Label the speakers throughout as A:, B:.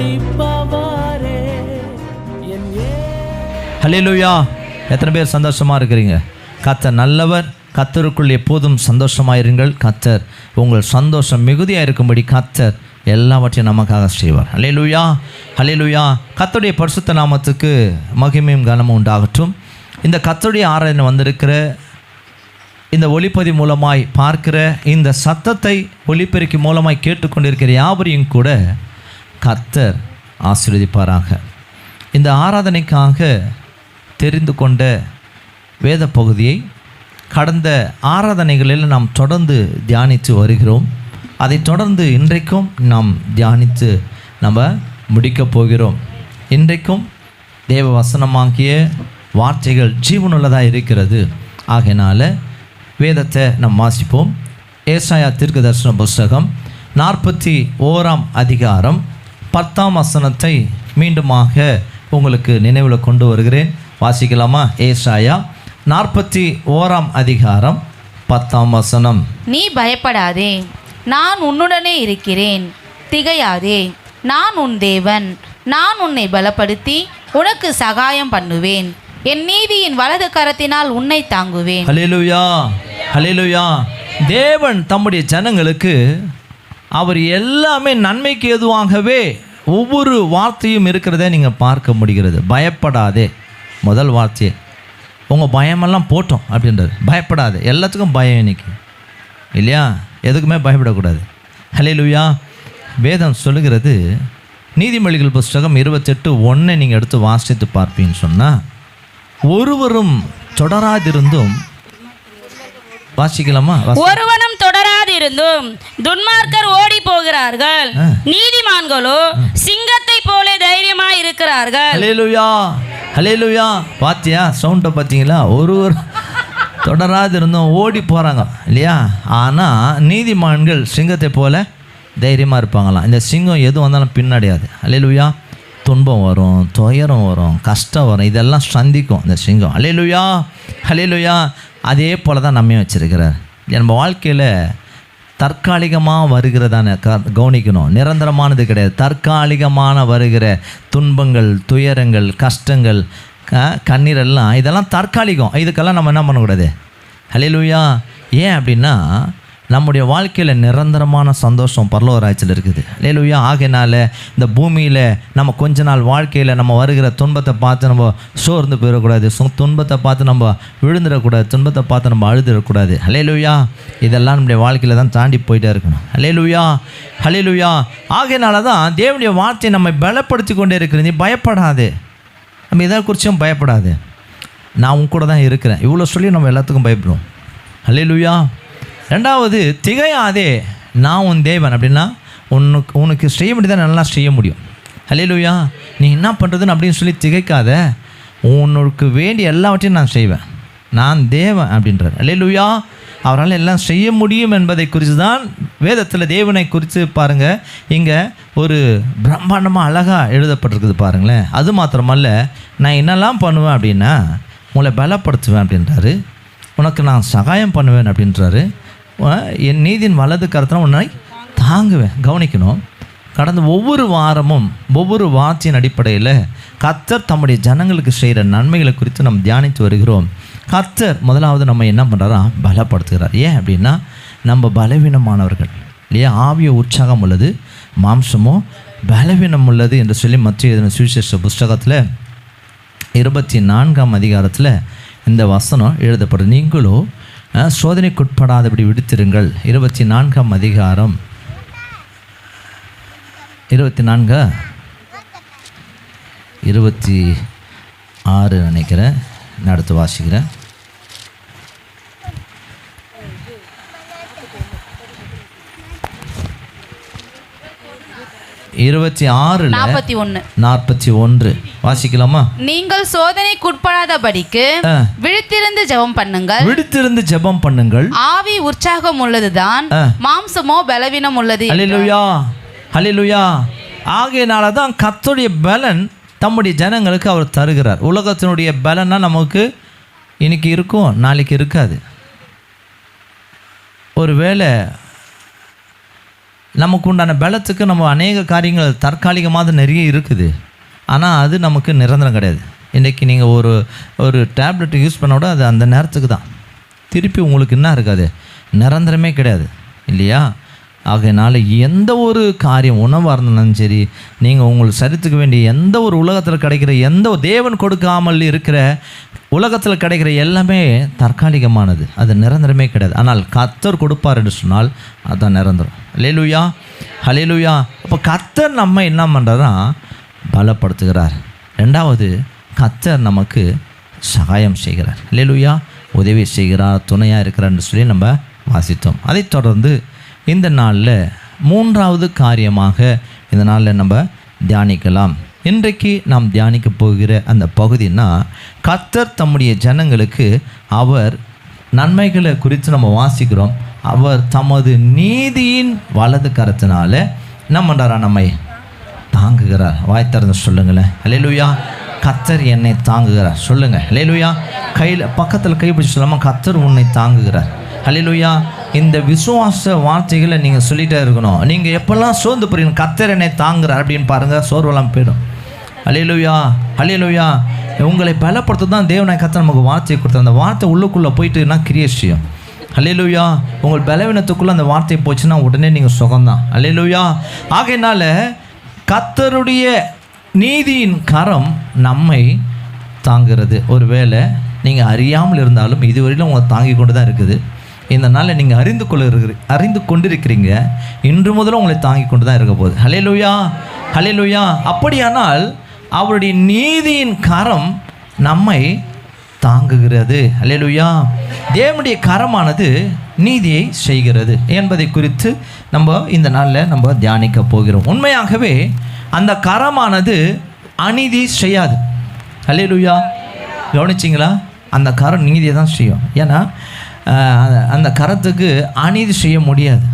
A: முடிப்பவரே.
B: ஹல்லேலூயா. எத்தனை பேர் சந்தோஷமா இருக்கிறீங்க? கர்த்தர் நல்லவர். கர்த்தருக்குள் எப்போதும் சந்தோஷமாயிருங்கள். கர்த்தர் உங்கள் சந்தோஷம் மிகுதியாக இருக்கும்படி கர்த்தர் எல்லாவற்றையும் நமக்காக செய்வார். ஹல்லேலூயா, ஹல்லேலூயா. கர்த்தருடைய பரிசுத்த நாமத்துக்கு மகிமையும் கனமும் உண்டாகட்டும். இந்த கர்த்தருடைய ஆராதனை வந்திருக்கிற இந்த ஒலிப்பதி மூலமாய் பார்க்கிற இந்த சத்தத்தை ஒலிபெருக்கி மூலமாய் கேட்டுக்கொண்டிருக்கிற யாவரையும் கூட கர்த்தர் ஆசீர்வதிப்பாராக. இந்த ஆராதனைக்காக தெரிந்து கொண்ட வேத பகுதியை கடந்த ஆராதனைகளில் நாம் தொடர்ந்து தியானித்து வருகிறோம். அதை தொடர்ந்து இன்றைக்கும் நாம் தியானித்து நம்ம முடிக்கப் போகிறோம். இன்றைக்கும் தேவ வசனமாகிய வார்த்தைகள் ஜீவனுள்ளதாக இருக்கிறது. ஆகையினால வேதத்தை நாம் வாசிப்போம். ஏசாயா தீர்க்கதரிசன புஸ்தகம் 41ஆம் அதிகாரம் 10ஆம் வசனத்தை மீண்டுமாக உங்களுக்கு நினைவில் கொண்டு வருகிறேன். வாசிக்கலாமா? ஏசாயா 41ஆம் அதிகாரம் 10ஆம் வசனம்.
C: நீ பயப்படாதே, நான் உன்னுடனே இருக்கிறேன். திகையாதே, நான் உன் தேவன். நான் உன்னை பலப்படுத்தி உனக்கு சகாயம் பண்ணுவேன். என் நீதியின் வலது கரத்தினால் உன்னை தாங்குவேன்.
B: ஹல்லேலூயா, ஹல்லேலூயா. தேவன் தம்முடைய ஜனங்களுக்கு அவர் எல்லாமே நன்மைக்கு ஏதுவாகவே ஒவ்வொரு வார்த்தையும் இருக்கிறத நீங்கள் பார்க்க முடிகிறது. பயப்படாதே, முதல் வார்த்தையே. உங்கள் பயமெல்லாம் போட்டோம் அப்படின்றது. பயப்படாது. எல்லாத்துக்கும் பயம் இன்னைக்கு இல்லையா? எதுக்குமே பயப்படக்கூடாது. ஹல்லேலூயா. வேதம் சொல்லுகிறது, நீதிமொழிகள் புஸ்தகம் 28:1 நீங்கள் எடுத்து வாசித்து பார்ப்பீங்கன்னு சொன்னால், ஒருவரும் தொடராதிருந்தும், வாசிக்கலாமா?
C: ஒருவனும் தொடராதிருந்தும் துன்மார்க்கர் ஓடி போகிறார்கள், நீதிமான்களோ சிங்கத்தை போல தைரியமாய் இருக்கிறார்கள்.
B: ஹல்லேலூயா, ஹல்லேலூயா. பாத்தியா சவுண்டை பார்த்தீங்களா? ஒருவர் தொடராதிருந்தும் ஓடி போகிறாங்க இல்லையா? ஆனால் நீதிமான்கள் சிங்கத்தை போல தைரியமாக இருப்பாங்களாம். இந்த சிங்கம் எது வந்தாலும் பின்னாடியாது. ஹல்லேலூயா. துன்பம் வரும், துயரம் வரும், கஷ்டம் வரும், இதெல்லாம் சந்திக்கும் இந்த சிங்கம். ஹல்லேலூயா, ஹல்லேலூயா. அதே போல் தான் நம்மையும் வச்சுருக்கிறார். நம்ம வாழ்க்கையில் தற்காலிகமாக வருகிறதான கவனிக்கணும். நிரந்தரமானது கிடையாது. தற்காலிகமான வருகிற துன்பங்கள், துயரங்கள், கஷ்டங்கள், கண்ணீரெல்லாம் இதெல்லாம் தற்காலிகம். இதுக்கெல்லாம் நம்ம என்ன பண்ணக்கூடாது? ஹல்லேலூயா. ஏன் அப்படின்னா நம்முடைய வாழ்க்கையில் நிரந்தரமான சந்தோஷம் பரலோக ராஜ்யத்தில் இருக்குது. ஹல்லேலூயா. ஆகையினால இந்த பூமியில் நம்ம கொஞ்ச நாள் வாழ்க்கையில் நம்ம வருகிற துன்பத்தை பார்த்து நம்ம சோர்ந்து போயிடக்கூடாது. துன்பத்தை பார்த்து நம்ம விழுந்துடக்கூடாது. துன்பத்தை பார்த்து நம்ம அழுதுடக்கூடாது. ஹல்லேலூயா. இதெல்லாம் நம்முடைய வாழ்க்கையில் தான் தாண்டி போயிட்டே இருக்கணும். ஹல்லேலூயா, ஹல்லேலூயா. ஆகையினால தான் தேவனுடைய வார்த்தையை நம்ம பலப்படுத்தி கொண்டே இருக்கிறது. நீ பயப்படாது, நம்ம எதை குறிச்சும் பயப்படாது, நான் உன் கூட தான் இருக்கிறேன். இவ்வளோ சொல்லி நம்ம எல்லாத்துக்கும் பயப்படுவோம். ஹல்லேலூயா. ரெண்டாவது, திகையாதே, நான் உன் தேவன். அப்படின்னா உனக்கு செய்ய முடியாத நல்லா செய்ய முடியும். ஹல்லேலூயா. நீ என்ன பண்ணுறதுன்னு அப்படின்னு சொல்லி திகைக்காத. உனக்கு வேண்டிய எல்லாவற்றையும் நான் செய்வேன். நான் தேவன் அப்படின்றார். ஹல்லேலூயா. அவரால் எல்லாம் செய்ய முடியும் என்பதை குறித்து தான் வேதத்தில் தேவனை குறித்து பாருங்கள். இங்கே ஒரு பிரம்மாண்டமாக அழகாக எழுதப்பட்டிருக்குது பாருங்களேன். அது மாத்திரமல்ல, நான் என்னெல்லாம் பண்ணுவேன் அப்படின்னா உங்களை பலப்படுத்துவேன் அப்படின்றாரு. உனக்கு நான் சகாயம் பண்ணுவேன் அப்படின்றாரு. என் நீதியின் வலது கரத்தில் உன்னை தாங்குவேன். கவனிக்கணும், கடந்த ஒவ்வொரு வாரமும் ஒவ்வொரு வார்த்தையின் அடிப்படையில் கர்த்தர் தம்முடைய ஜனங்களுக்கு செய்கிற நன்மைகளை குறித்து நம்ம தியானித்து வருகிறோம். கர்த்தர் முதலாவது நம்ம என்ன பண்ணுறாரா? பலப்படுத்துகிறார். ஏன் அப்படின்னா நம்ம பலவீனமானவர்கள் இல்லையா? ஆவிய உற்சாகம் உள்ளது, மாம்சமோ பலவீனம் உள்ளது என்று சொல்லி மத்திய எழுதின சுவிசேஷ புஸ்தகத்தில் 24ஆம் அதிகாரத்தில் இந்த வசனம் எழுதப்படுது. நீங்களோ சோதனைக்குட்படாதபடி விடுத்திருங்கள். 24ஆம் அதிகாரம் 26 நினைக்கிறேன். நான் அடுத்து வாசிக்கிறேன். 26:41 வாசிக்கலாமா?
C: நீங்கள் சோதனைக்குட்படாதபடிக்கு விழித்திருந்து ஜெபம் பண்ணுங்கள்.
B: விழித்திருந்து ஜெபம் பண்ணுங்கள்.
C: ஆவி உற்சாகம் உள்ளதுதான், மாம்சமோ பலவீனம் உள்ளது.
B: ஹல்லேலூயா, ஹல்லேலூயா. ஆகையினால தான் கர்த்தருடைய பலன் தம்முடைய ஜனங்களுக்கு அவர் தருகிறார். உலகத்தினுடைய பலன்னா நமக்கு இன்னைக்கு இருக்கும், நாளைக்கு இருக்காது. ஒருவேளை நமக்கு உண்டான பலத்துக்கு நம்ம அநேக காரியங்கள் தற்காலிகமாக நிறைய இருக்குது. ஆனால் அது நமக்கு நிரந்தரம் கிடையாது. இன்றைக்கி நீங்கள் ஒரு டேப்லெட் யூஸ் பண்ண விட அது அந்த நேரத்துக்கு தான், திருப்பி உங்களுக்கு என்ன இருக்காது, நிரந்தரமே கிடையாது இல்லையா? ஆகையினால எந்த ஒரு காரியம் உணவாக இருந்தாலும் சரி, நீங்கள் உங்களுக்கு சரித்துக்க வேண்டிய எந்த ஒரு உலகத்தில் கிடைக்கிற எந்த ஒரு தேவன் கொடுக்காமல் இருக்கிற உலகத்தில் கிடைக்கிற எல்லாமே தற்காலிகமானது, அது நிரந்தரமே கிடையாது. ஆனால் கர்த்தர் கொடுப்பார் என்று சொன்னால் அதுதான் நிரந்தரம். ஹல்லேலூயா, ஹல்லேலூயா. அப்போ கர்த்தர் நம்ம என்ன பண்ணுறாருன்னா பலப்படுத்துகிறார். ரெண்டாவது, கர்த்தர் நமக்கு சகாயம் செய்கிறார். ஹல்லேலூயா, உதவி செய்கிறார், துணையாக இருக்கிறார்னு சொல்லி நம்ம வாசித்தோம். அதைத் தொடர்ந்து இந்த நாளில் மூன்றாவது காரியமாக இந்த நாளில் நம்ம தியானிக்கலாம். இன்றைக்கு நாம் தியானிக்க போகிற அந்த பகுதினா, கர்த்தர் தம்முடைய ஜனங்களுக்கு அவர் நன்மைகளை குறித்து நம்ம வாசிக்கிறோம். அவர் தமது நீதியின் வலது கரத்தினால என்ன பண்ணுறாரா, நம்மை தாங்குகிறார். வாய் திறந்து சொல்லுங்களேன், ஹல்லேலூயா. கர்த்தர் என்னை தாங்குகிறார் சொல்லுங்கள், ஹல்லேலூயா. கையில் பக்கத்தில் கைப்பிடிச்சு சொல்லாமல், கர்த்தர் உன்னை தாங்குகிறார். ஹல்லேலூயா. இந்த விசுவாச வார்த்தைகளை நீங்கள் சொல்லிகிட்டே இருக்கணும். நீங்கள் எப்போல்லாம் சோர்ந்து போகிறீங்க, கர்த்தர் என்னை தாங்குகிறார் அப்படின்னு பாருங்கள், சோர்வெல்லாம் போயிடும். ஹல்லேலூயா, ஹல்லேலூயா. உங்களை பலப்படுத்த தான் தேவனாய் கர்த்தர் நமக்கு வார்த்தையை கொடுத்தார். அந்த வார்த்தை உள்ளுக்குள்ளே போயிட்டுனா கிரியேஷியம். ஹல்லேலூயா. உங்கள் பலவீனத்துக்குள்ளே அந்த வார்த்தை போச்சுன்னா உடனே நீங்கள் சுகம்தான். ஹல்லேலூயா. ஆகையினால கர்த்தருடைய நீதியின் கரம் நம்மை தாங்கிறது. ஒருவேளை நீங்கள் அறியாமல் இருந்தாலும் இதுவரையிலும் உங்களை தாங்கி கொண்டு தான் இருக்குது. இந்த நாளில் நீங்கள் அறிந்து கொண்டிருக்கிறீங்க, இன்று முதல்ல உங்களை தாங்கி கொண்டு தான் இருக்க போகுது. ஹல்லேலூயா, ஹல்லேலூயா. அப்படியானால் அவருடைய நீதியின் கரம் நம்மை தாங்குகிறது. ஹல்லேலூயா. தேவனுடைய கரமானது நீதியை செய்கிறது என்பதை குறித்து நம்ம இந்த நாளில் நம்ம தியானிக்க போகிறோம். உண்மையாகவே அந்த கரமானது அநீதி செய்யாது. ஹல்லேலூயா. கவனிச்சிங்களா? அந்த கரம் நீதியை தான் செய்யும். ஏன்னா அந்த கரத்துக்கு அநீதி செய்ய முடியாது.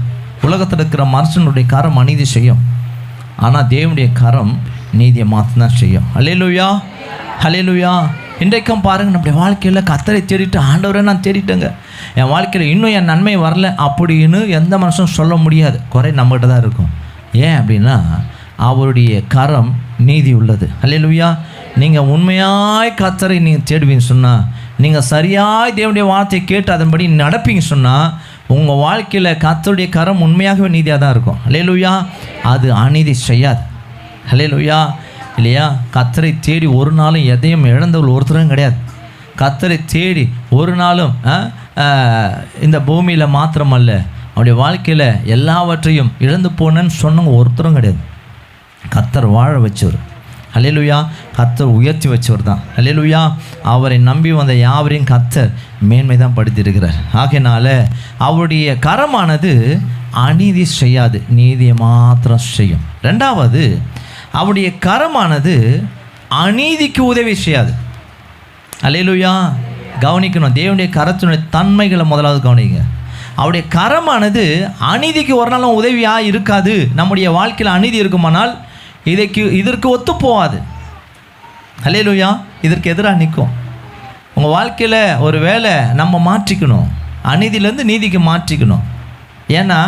B: உலகத்தில் இருக்கிற மனுஷனுடைய கரம் அநீதி செய்யும், ஆனால் தேவனுடைய கரம் நீதியை மாற்றதான் செய்யும். ஹல்லேலூயா, ஹல்லேலூயா. இன்றைக்கும் பாருங்கள், நம்முடைய வாழ்க்கையில் கர்த்தரை தேடிட்டு, ஆண்டவரை நான் தேடிட்டேங்க, என் வாழ்க்கையில் இன்னும் என் நன்மை வரல அப்படின்னு எந்த மனுஷனும் சொல்ல முடியாது. குறை நம்மகிட்ட தான் இருக்கும். ஏன் அப்படின்னா அவருடைய கரம் நீதி உள்ளது. ஹல்லேலூயா. நீங்கள் உண்மையாய் கர்த்தரை நீங்கள் தேடுவீங்க சொன்னால், நீங்கள் சரியாய் தேவனுடைய வார்த்தையை கேட்டு அதன்படி நடப்பீங்க சொன்னால், உங்கள் வாழ்க்கையில் கர்த்தருடைய கரம் உண்மையாகவே நீதியாக தான் இருக்கும். ஹல்லேலூயா. அது அநீதி செய்யாது. ஹல்லேலூயா, இல்லையா? கர்த்தரை தேடி ஒரு நாளும் எதையும் இழந்தவள் ஒருத்தரும் கிடையாது. கர்த்தரை தேடி ஒரு நாளும் இந்த பூமியில் மாத்திரமல்ல, அவருடைய வாழ்க்கையில் எல்லாவற்றையும் இழந்து போனேன்னு சொன்னவங்க ஒருத்தரும் கிடையாது. கர்த்தர் வாழ வச்சவர். ஹல்லேலூயா. கர்த்தர் உயர்த்தி வச்சவர் தான். ஹல்லேலூயா. அவரை நம்பி வந்த யாவரையும் கர்த்தர் மேன்மை தான் படுத்தியிருக்கிறார். ஆகையினால அவருடைய கரமானது அநீதி செய்யாது, நீதியை மாத்திரம் செய்யும். ரெண்டாவது, அவருடைய கரமானது அநீதிக்கு உதவி செய்யாது. ஹல்லேலூயா. கவனிக்கணும், தேவனுடைய கரத்தினுடைய தன்மைகளை முதலாவது கவனிங்க. அவருடைய கரமானது அநீதிக்கு ஒரு நாளும் உதவியாக இருக்காது. நம்முடைய வாழ்க்கையில் அநீதி இருக்குமானால் இதற்கு ஒத்து போகாது. ஹல்லேலூயா. இதற்கு எதிராக நிற்கும். உங்கள் வாழ்க்கையில் ஒரு வேளை நம்ம மாற்றிக்கணும், அநீதியிலேருந்து நீதிக்கு மாற்றிக்கணும். ஏன்னா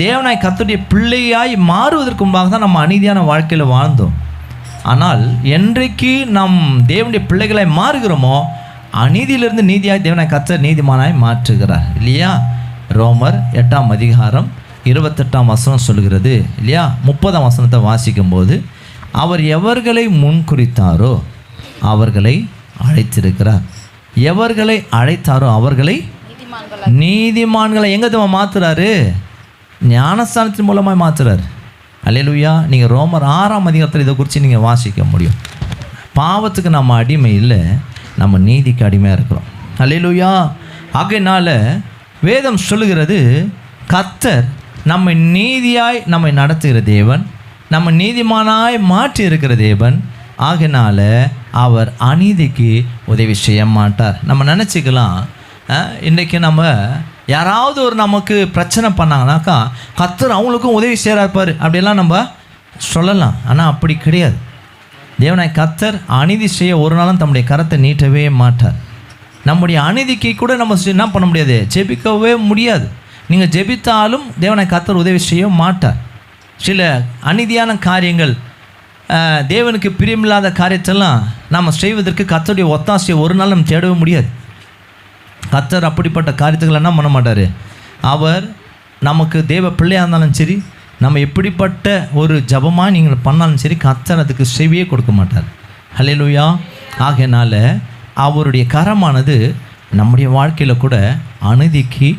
B: தேவனாய் கர்த்தருடைய பிள்ளையாய் மாறுவதற்கு முன்பாக தான் நம்ம அநீதியான வாழ்க்கையில் வாழ்ந்தோம். ஆனால் என்றைக்கு நம் தேவனுடைய பிள்ளைகளாய் மாறுகிறோமோ, அநீதியிலிருந்து நீதியாய் தேவனாய் கர்த்தர் நீதிமானாய் மாற்றுகிறார். இல்லையா? ரோமர் 8ஆம் அதிகாரம் 28ஆம் வசனம் சொல்கிறது இல்லையா? 30ஆம் வசனத்தை வாசிக்கும்போது, அவர் எவர்களை முன்குறித்தாரோ அவர்களை அழைத்திருக்கிறார். எவர்களை அழைத்தாரோ அவர்களை நீதிமான்களை எங்கே மாற்றுறாரு? ஞானஸ்தானத்தின் மூலமாக மாற்றுறாரு. ஹல்லேலூயா. நீங்கள் ரோமர் 6ஆம் அதிகாரத்தில் இதை குறித்து நீங்கள் வாசிக்க முடியும். பாவத்துக்கு நம்ம அடிமை இல்லை, நம்ம நீதிக்கு அடிமையாக இருக்கிறோம். ஹல்லேலூயா. ஆகையினால வேதம் சொல்லுகிறது, கர்த்தர் நம்மை நீதியாய் நம்மை நடத்துகிற தேவன், நம்ம நீதிமானாய் மாற்றி இருக்கிற தேவன். ஆகையினால அவர் அநீதிக்கு உதவி செய்ய மாட்டார். நம்ம நினச்சிக்கலாம், இன்றைக்கி நம்ம யாராவது ஒரு நமக்கு பிரச்சனை பண்ணாங்கனாக்கா கர்த்தர் அவங்களுக்கும் உதவி செய்கிறார் அப்படியெல்லாம் நம்ம சொல்லலாம். ஆனால் அப்படி கிடையாது. தேவனாய் கர்த்தர் அநீதி செய்ய ஒரு நாளும் தம்முடைய கரத்தை நீட்டவே மாட்டார். நம்முடைய அநீதிக்கு கூட நம்ம என்ன பண்ண முடியாது, ஜெபிக்கவே முடியாது. நீங்கள் ஜெபித்தாலும் தேவனை கர்த்தர் உதவி செய்ய மாட்டார். சில அநீதியான காரியங்கள், தேவனுக்கு பிரியமில்லாத காரியத்தெல்லாம் நாம் செய்வதற்கு கர்த்தருடைய ஒத்தாசையை ஒரு நாள் நம்ம தேடவே முடியாது. கர்த்தர் அப்படிப்பட்ட காரியத்துக்கள் என்ன பண்ண மாட்டார். அவர் நமக்கு தேவ பிள்ளையாக இருந்தாலும் சரி, நம்ம எப்படிப்பட்ட ஒரு ஜபமாக நீங்கள் பண்ணாலும் சரி, கர்த்தர் அதுக்கு செவியே கொடுக்க மாட்டார். ஹல்லேலூயா. ஆகையினால அவருடைய கரமானது நம்முடைய வாழ்க்கையில் கூட அநீதிக்கு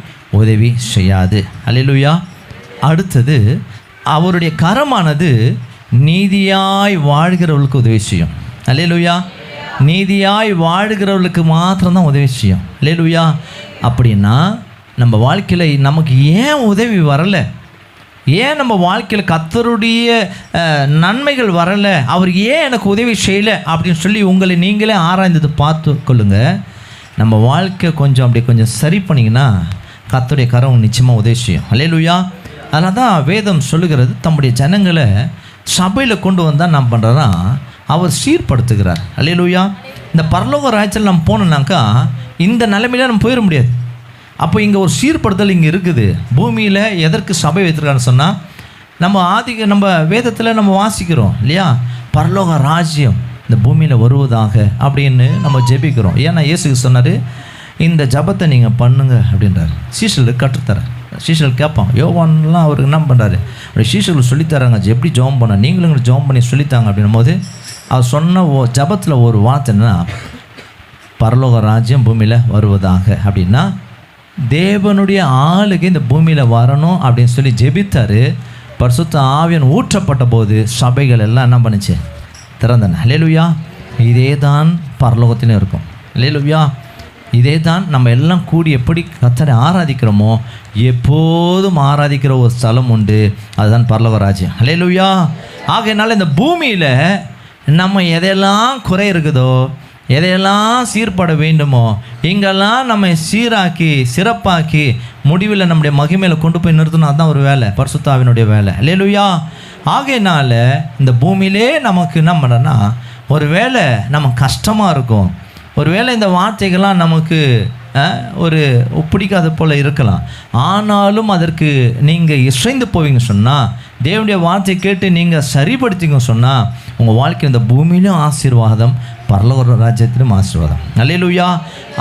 B: உதவி செய்யாது. ஹல்லேலூயா. அடுத்தது, அவருடைய கரமானது நீதியாய் வாழ்கிறவர்களுக்கு உதவி செய்யும். ஹல்லேலூயா. நீதியாய் வாழ்கிறவர்களுக்கு மாத்திரம்தான் உதவி செய்யும். ஹல்லேலூயா. அப்படின்னா நம்ம வாழ்க்கையில் நமக்கு ஏன் உதவி வரலை, ஏன் நம்ம வாழ்க்கையில் கர்த்தருடைய நன்மைகள் வரலை, அவர் ஏன் எனக்கு உதவி செய்யலை அப்படின்னு சொல்லி உங்களை நீங்களே ஆராய்ந்தது பார்த்து கொள்ளுங்க. நம்ம வாழ்க்கை கொஞ்சம் சரி பண்ணிங்கன்னா கர்த்தருடைய கரம் நிச்சயமாக உதவி செய்யும். ஹல்லேலூயா. அதனால தான் வேதம் சொல்லுகிறது, தம்முடைய ஜனங்களை சபையில் கொண்டு வந்தால் நான் பண்ணுறேன்னா அவர் சீர்படுத்துகிறார். ஹல்லேலூயா. இந்த பரலோக ராஜ்யத்தில் நம்ம போனோம்னாக்கா இந்த நிலைமையில நம்ம போயிட முடியாது. அப்போ இங்கே ஒரு சீர்படுத்தல் இங்கே இருக்குது. பூமியில் எதற்கு சபை வைத்திருக்கான்னு சொன்னால், நம்ம வேதத்தில் நம்ம வாசிக்கிறோம் இல்லையா, பரலோக ராஜ்யம் இந்த பூமியில் வருவதாக அப்படின்னு நம்ம ஜெபிக்கிறோம். ஏன்னா இயேசு சொன்னார், இந்த ஜபத்தை நீங்கள் பண்ணுங்க அப்படின்றார். சீஷர்களுக்கு கற்றுத்தரார். சீஷர்கள் கேட்பான், யோவான்லாம் அவருக்கு என்ன பண்ணுறாரு, அப்படி சீஷர்கள் சொல்லித்தராங்க எப்படி ஜெபம் பண்ண, நீங்களும் ஜெபம் பண்ணி சொல்லித்தாங்க அப்படின்னும் போது அவர் சொன்ன ஜபத்தில் ஒரு வார்த்தை என்னன்னா, பரலோக ராஜ்யம் பூமியில் வருவதாக. அப்படின்னா தேவனுடைய ஆளுக்கு இந்த பூமியில் வரணும் அப்படின்னு சொல்லி ஜெபித்தார். பரிசுத்த ஆவியான் ஊற்றப்பட்ட போது சபைகள் எல்லாம் என்ன பண்ணுச்சு, திறந்தன. ஹல்லேலூயா. இதே தான் பரலோகத்திலும் இருக்கும். ஹல்லேலூயா. இதே தான் நம்ம எல்லாம் கூடி எப்படி கர்த்தரை ஆராதிக்கிறோமோ எப்போதும் ஆராதிக்கிற ஒரு ஸ்தலம் உண்டு, அதுதான் பரலோக ராஜ்யம். ஹல்லேலூயா. ஆகையினால இந்த பூமியில் நம்ம எதையெல்லாம் குறை இருக்குதோ, எதையெல்லாம் சீர்பட வேண்டுமோ, இங்கெல்லாம் நம்ம சீராக்கி சிறப்பாக்கி முடிவில் நம்முடைய மகிமையில் கொண்டு போய் நிறுத்தணும். அதுதான் ஒரு வேலை, பரிசுத்த ஆவியினுடைய வேலை. ஹல்லேலூயா. ஆகையினால இந்த பூமியிலே நமக்கு என்ன பண்ணுறோன்னா, ஒரு வேளை நம்ம கஷ்டமாக இருக்கும், ஒருவேளை இந்த வார்த்தைகள்லாம் நமக்கு ஒரு பிடிக்காத போல் இருக்கலாம். ஆனாலும் அதற்கு நீங்கள் இசைந்து போவீங்க சொன்னால், தேவனுடைய வார்த்தை கேட்டு நீங்கள் சரிப்படுத்திங்க சொன்னால், உங்கள் வாழ்க்கை இந்த பூமியிலும் ஆசீர்வாதம், பரலோக ராஜ்யத்திலும் ஆசீர்வாதம். ஹல்லேலூயா.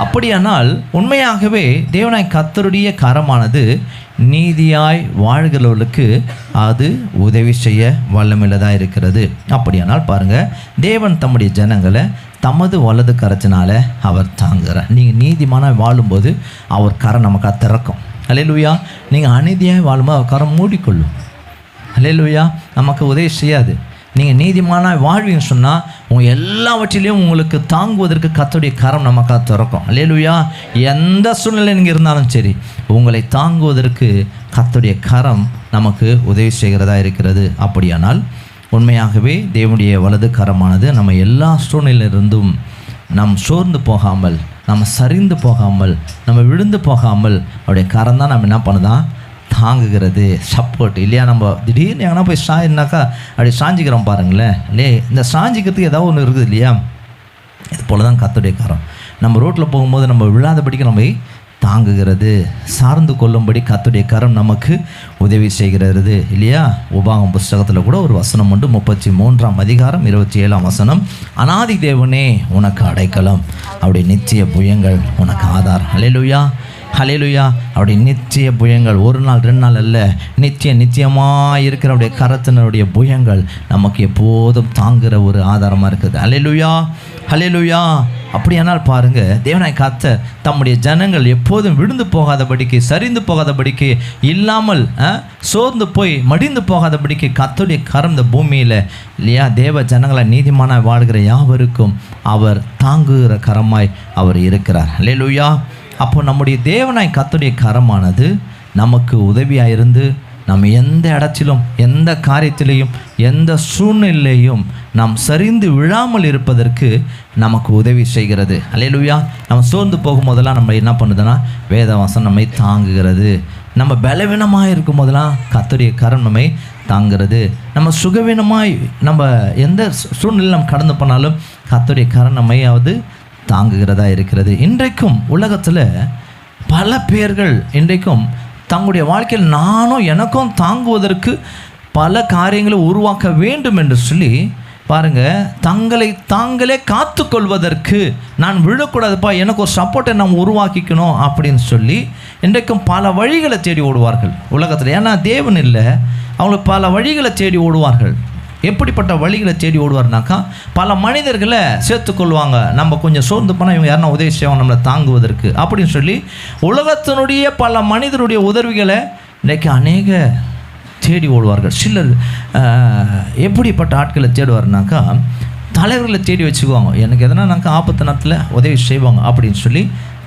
B: அப்படியானால் உண்மையாகவே தேவனாய் கர்த்தருடைய கரமானது நீதியாய் வாழ்கிறவர்களுக்கு அது உதவி செய்ய வல்லமையில்தான் இருக்கிறது. அப்படியானால் பாருங்கள், தேவன் தம்முடைய ஜனங்களை தமது வலது கரத்தினால அவர் தாங்குகிறார். நீங்கள் நீதிமானாக வாழும்போது அவர் கரம் நமக்கு திறக்கும். ஹல்லேலூயா. நீங்கள் அநீதியாக வாழும்போது அவர் கரம் மூடிக்கொள்ளும். ஹல்லேலூயா. நமக்கு உதவி செய்யாது. நீங்கள் நீதிமானாக வாழ்வீங்கன்னு சொன்னால் உங்கள் எல்லாவற்றிலையும் உங்களுக்கு தாங்குவதற்கு கர்த்தருடைய கரம் நமக்கு திறக்கும். ஹல்லேலூயா. எந்த சூழ்நிலை நீங்கள் இருந்தாலும் சரி, உங்களை தாங்குவதற்கு கர்த்தருடைய கரம் நமக்கு உதவி செய்கிறதா இருக்கிறது. அப்படியானால் உண்மையாகவே தேவனுடைய வலது கரமானது நம்ம எல்லா சூழ்நிலையிலிருந்தும் நாம் சோர்ந்து போகாமல், நம்ம சரிந்து போகாமல், நம்ம விழுந்து போகாமல் அவருடைய கரம் தான் நம்ம என்ன பண்ணுதான் தாங்குகிறது, சப்போர்ட் இல்லையா. நம்ம திடீர்னு எங்கன்னா போய் சாயினாக்கா அப்படி சாஞ்சிக்கிறோம் பாருங்களேன் இல்லையே. இந்த சாஞ்சிக்கிறதுக்கு ஏதாவது ஒன்று இருக்குது இல்லையா. இது போல தான் கர்த்தருடைய கரம் நம்ம ரோட்டில் போகும்போது நம்ம விழாதபடிக்கு நம்ம தாங்குகிறது, சார்ந்து கொள்ளும்படி கர்த்தருடைய கரம் நமக்கு உதவி செய்கிறது இல்லையா. உபாகம் புஸ்தகத்தில் கூட ஒரு வசனம் உண்டு, 33ஆம் அதிகாரம் 27ஆம் வசனம், அநாதி தேவனே உனக்கு அடைக்கலம், அவருடைய நித்திய புயங்கள் உனக்கு ஆதார். ஹல்லேலூயா. ஹல்லேலூயா. அவருடைய நித்திய புயங்கள் ஒரு நாள் 2 நாள் அல்ல, நித்தியமாக இருக்கிற அவருடைய கரத்தினுடைய புயங்கள் நமக்கு எப்போதும் தாங்குகிற ஒரு ஆதாரமாக இருக்குது. ஹல்லேலூயா. ஹல்லேலூயா. அப்படியானால் பாருங்கள், தேவனாய் கர்த்தர் தம்முடைய ஜனங்கள் எப்போதும் விழுந்து போகாதபடிக்கு, சரிந்து போகாதபடிக்கு, இல்லாமல் சோர்ந்து போய் மடிந்து போகாதபடிக்கு கர்த்தருடைய கரம் இந்த பூமியில் இல்லையா தேவ ஜனங்களை நீதிமானாய் வாழ்கிற யாவருக்கும் அவர் தாங்குகிற கரமாய் அவர் இருக்கிறார். ஹல்லேலூயா. அப்போ நம்முடைய தேவனாய் கர்த்தருடைய கரமானது நமக்கு உதவியாக இருந்து நம்ம எந்த இடத்திலும், எந்த காரியத்திலையும், எந்த சூழ்நிலையும் நாம் சரிந்து விழாமல் இருப்பதற்கு நமக்கு உதவி செய்கிறது. ஹல்லேலூயா. நம்ம சோர்ந்து போகும்போதெல்லாம் நம்ம என்ன பண்ணுதுன்னா வேதவசனம் நம்மை தாங்குகிறது. நம்ம பலவீனமாக இருக்கும் போதெல்லாம் கர்த்தருடைய கரம் நம்மை தாங்கிறது. நம்ம சுகவீனமாய் நம்ம எந்த சூழ்நிலையில் நம்ம கடந்து போனாலும் கர்த்தருடைய கரம் நம்மையாவது தாங்குகிறதா இருக்கிறது. இன்றைக்கும் உலகத்தில் பல பேர்கள் இன்றைக்கும் தங்களுடைய வாழ்க்கையில் நானும் எனக்கும் தாங்குவதற்கு பல காரியங்களை உருவாக்க வேண்டும் என்று சொல்லி பாருங்க, தங்களை தாங்களே காத்து கொள்வதற்கு நான் விழக்கூடாதுப்பா, எனக்கு ஒரு சப்போர்ட்டை நாம் உருவாக்கிக்கணும் அப்படின்னு சொல்லி இன்றைக்கும் பல வழிகளை தேடி ஓடுவார்கள் உலகத்தில். ஏன்னா தேவன் இல்லை, அவங்களுக்கு பல வழிகளை தேடி ஓடுவார்கள். எப்படிப்பட்ட வழிகளை தேடி ஓடுவார்னாக்கா, பல மனிதர்களை சேர்த்துக்கொள்வாங்க. நம்ம கொஞ்சம் சோர்ந்து போனால் இவங்க யாருன்னா உதவி செய்வாங்க நம்மளை தாங்குவதற்கு அப்படின்னு சொல்லி உலகத்தினுடைய பல மனிதருடைய உதவிகளை இன்றைக்கு அநேக தேடி ஓடுவார்கள். சிலர் எப்படிப்பட்ட ஆட்களை தேடுவார்னாக்கா, தலைவர்களை தேடி வச்சுக்குவாங்க. எனக்கு எதனாக்கா ஆபத்து நேரத்தில் உதவி செய்வாங்க அப்படின்னு சொல்லி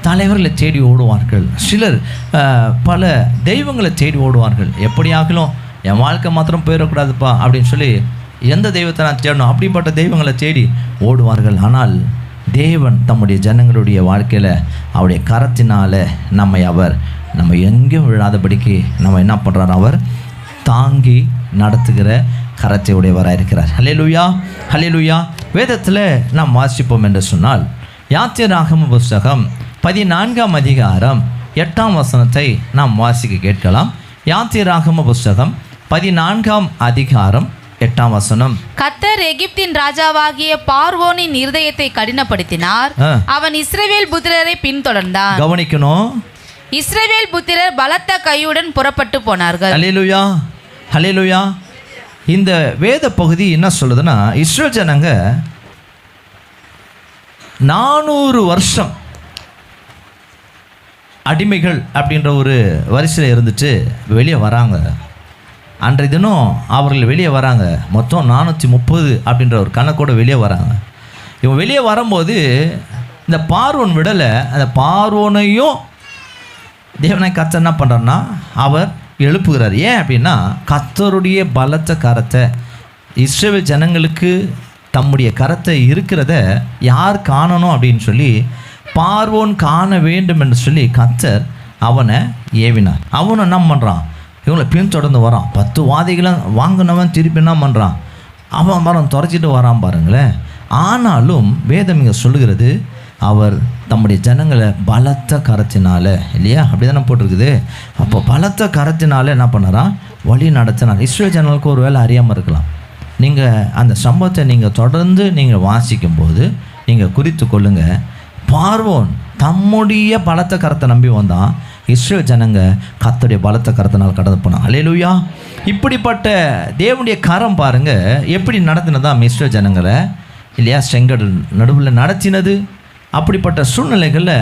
B: தலைவர்களை தேடி ஓடுவார்கள். சிலர் பல தெய்வங்களை தேடி ஓடுவார்கள். எப்படியாகலும் என் வாழ்க்கை மாத்திரம் போயிடக்கூடாதுப்பா அப்படின்னு சொல்லி எந்த தெய்வத்தை நான் தேடணும், அப்படிப்பட்ட தெய்வங்களை தேடி ஓடுவார்கள். ஆனால் தேவன் தம்முடைய ஜனங்களுடைய வாழ்க்கையில் அவருடைய கரத்தினால் நம்ம எங்கேயும் விழாதபடிக்கு நம்ம என்ன பண்ணுறாரு, அவர் தாங்கி நடத்துகிற கரத்தை உடையவராக இருக்கிறார். ஹல்லேலூயா, ஹல்லேலூயா. வேதத்தில் நாம் வாசிப்போம் என்று சொன்னால் யாத்திராகம புஸ்தகம் 14ஆம் அதிகாரம் 8ஆம் வசனத்தை நாம் வாசிக்க கேட்கலாம். யாத்திராகம புஸ்தகம் 14ஆம் அதிகாரம் 8ஆம் வசனம்.
C: கர்த்தர் எகிப்தின் ராஜாவாகிய பார்வோனின் இருதயத்தை கடினப்படுத்தினார், அவன் இஸ்ரவேல் புத்திரரை பின்தொடர்ந்தான்.
B: கவனிக்கணும்,
C: இஸ்ரவேல் புத்திரர் பலத்த கையுடன் புறப்பட்டு போனார்கள்.
B: ஹல்லேலூயா, ஹல்லேலூயா. இந்த வேத பகுதி என்ன சொல்லுதுன்னா, இஸ்ரவேல் ஜனங்க 400 வருஷம் அடிமைகள் அப்படின்ற ஒரு வரிசையில் இருந்துட்டு வெளியே வராங்க. அன்றைய தினம் அவர்கள் வெளியே வராங்க. மொத்தம் 430 அப்படின்ற ஒரு கணக்கோடு வெளியே வராங்க. இவங்க வெளியே வரும்போது இந்த பார்வோன் விடலை, அந்த பார்வோனையும் தேவனை கர்த்தர் என்ன பண்ணுறாருன்னா அவர் எழுப்புகிறார். ஏன் அப்படின்னா, கர்த்தருடைய பலத்த கரத்தை, இஸ்ரவேல் ஜனங்களுக்கு தம்முடைய கரத்தை இருக்கிறத யார் காணணும் அப்படின்னு சொல்லி பார்வோன் காண வேண்டும் என்று சொல்லி கர்த்தர் அவனை ஏவினார். அவனை என்ன பண்ணுறான், இவங்களை பின்தொடர்ந்து வரான். 10 வாதைகளை வாங்கினவன் திருப்பி என்ன பண்ணுறான், அவன் மரம் துறைச்சிட்டு வரான் பாருங்களேன். ஆனாலும் வேதம் இங்கே சொல்லுகிறது, அவர் தம்முடைய ஜனங்களை பலத்த கரத்தினால, இல்லையா, அப்படி தானே போட்டிருக்குது. அப்போ பலத்த கரத்தினால என்ன பண்ணாராம், வழி நடத்தினார். இஸ்ரவேல் ஜனங்களுக்கு ஒரு வேளை அறியாமல் இருக்கலாம். நீங்கள் அந்த சம்பவத்தை நீங்கள் தொடர்ந்து நீங்கள் வாசிக்கும்போது நீங்கள் குறித்து கொள்ளுங்கள். பார்வோன் தம்முடைய பலத்த கரத்தை நம்பி வந்தான், இஸ்ரவேல் ஜனங்க கர்த்தருடைய பலத்த கரத்தினால் கடந்து போனான். அல்லேலூயா. இப்படிப்பட்ட தேவனுடைய கரம் பாருங்க எப்படி நடத்தினதா இஸ்ரவேல் ஜனங்களை, இல்லையா, செங்கடல் நடுவில் நடத்தினது. அப்படிப்பட்ட சூழ்நிலைகளில்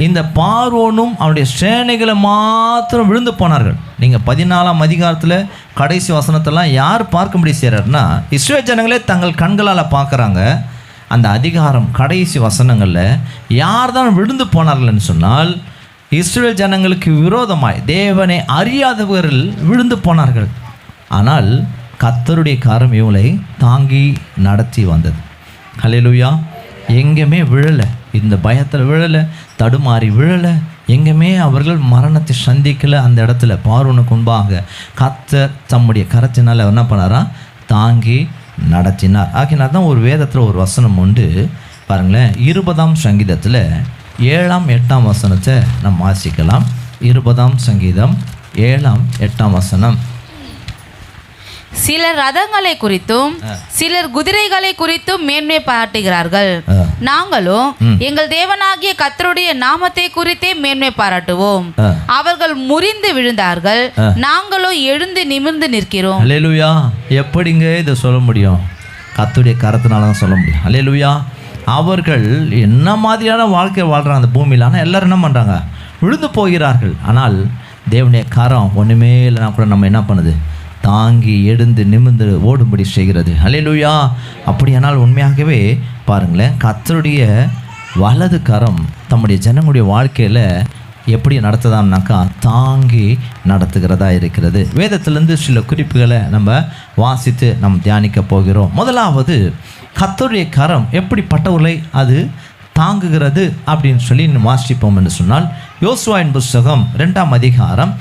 B: இந்த பார்வோனும் அவனுடைய சேனைகளை மாத்திரம் விழுந்து போனார்கள். நீங்கள் 14ஆம் அதிகாரத்தில் கடைசி வசனத்தெல்லாம் யார் பார்க்கும்படி செய்கிறாருன்னா, இஸ்ரவேல் ஜனங்களே தங்கள் கண்களால் பார்க்குறாங்க. அந்த அதிகாரம் கடைசி வசனங்களில் யார் தான் விழுந்து போனார்கள்னு சொன்னால், இஸ்ரவேல் ஜனங்களுக்கு விரோதமாய் தேவனை அறியாதவர்கள் விழுந்து போனார்கள். ஆனால் கர்த்தருடைய கரம் இவங்களை தாங்கி நடத்தி வந்தது. ஹல்லேலூயா. எங்கேயுமே விழலை, இந்த பயத்தில் விழலை, தடுமாறி விழலை, எங்கேயுமே அவர்கள் மரணத்தை சந்திக்கலை. அந்த இடத்துல பார்வோனுக்கு முன்பாக கர்த்தர் தம்முடைய கரத்தினால் என்ன பண்ணாரா, தாங்கி நடத்தினார். ஆகினார் தான் ஒரு வேதத்தில் ஒரு வசனம் உண்டு பாருங்களேன். 20ஆம் சங்கீதத்தில் 7ஆம் 8ஆம் வசனத்தை நம்ம வாசிக்கலாம். 20ஆம் சங்கீதம் 7ஆம் 8ஆம் வசனம்.
C: சிலர் ரதங்களை குறித்தும் சிலர் குதிரைகளை குறித்தும் மேன்மை பாராட்டுகிறார்கள், நாங்களும் எங்கள் தேவனாகிய கர்த்தருடைய நாமத்தை குறித்தே மேன்மை பாராட்டுவோம். அவர்கள் முறிந்து விழுந்தார்கள், நாங்களும் எழுந்து நிமிர்ந்து நிற்கிறோம்.
B: அல்லேலூயா. எப்படிங்க இதை சொல்ல முடியும்? கர்த்தருடைய கரத்தினால தான் சொல்ல முடியும். அல்லேலூயா. அவர்கள் என்ன மாதிரியான வாழ்க்கை வாழ்கிறாங்க அந்த பூமியில், ஆனால் எல்லோரும் என்ன பண்ணுறாங்க, விழுந்து போகிறார்கள். ஆனால் தேவனுடைய கரம் ஒன்றுமே இல்லைனா கூட நம்ம என்ன பண்ணுது, தாங்கி எழுந்து நிமிர்ந்து ஓடும்படி செய்கிறது. அல்லேலூயா. அப்படியானால் உண்மையாகவே பாருங்களேன், கர்த்தருடைய வலது கரம் தம்முடைய ஜனங்களுடைய வாழ்க்கையில் எப்படி நடத்துதான்னாக்கா தாங்கி நடத்துகிறதா இருக்கிறது. வேதத்திலேருந்து சில குறிப்புகளை நம்ம வாசித்து நம்ம தியானிக்க போகிறோம். முதலாவது, கர்த்தருடைய கரம் எப்படிப்பட்டவர்களை அது தாங்குகிறது அப்படின்னு சொல்லி வாசிப்போம் என்று சொன்னால், யோசுவாவின் புஸ்தகம் 2ஆம் அதிகாரம்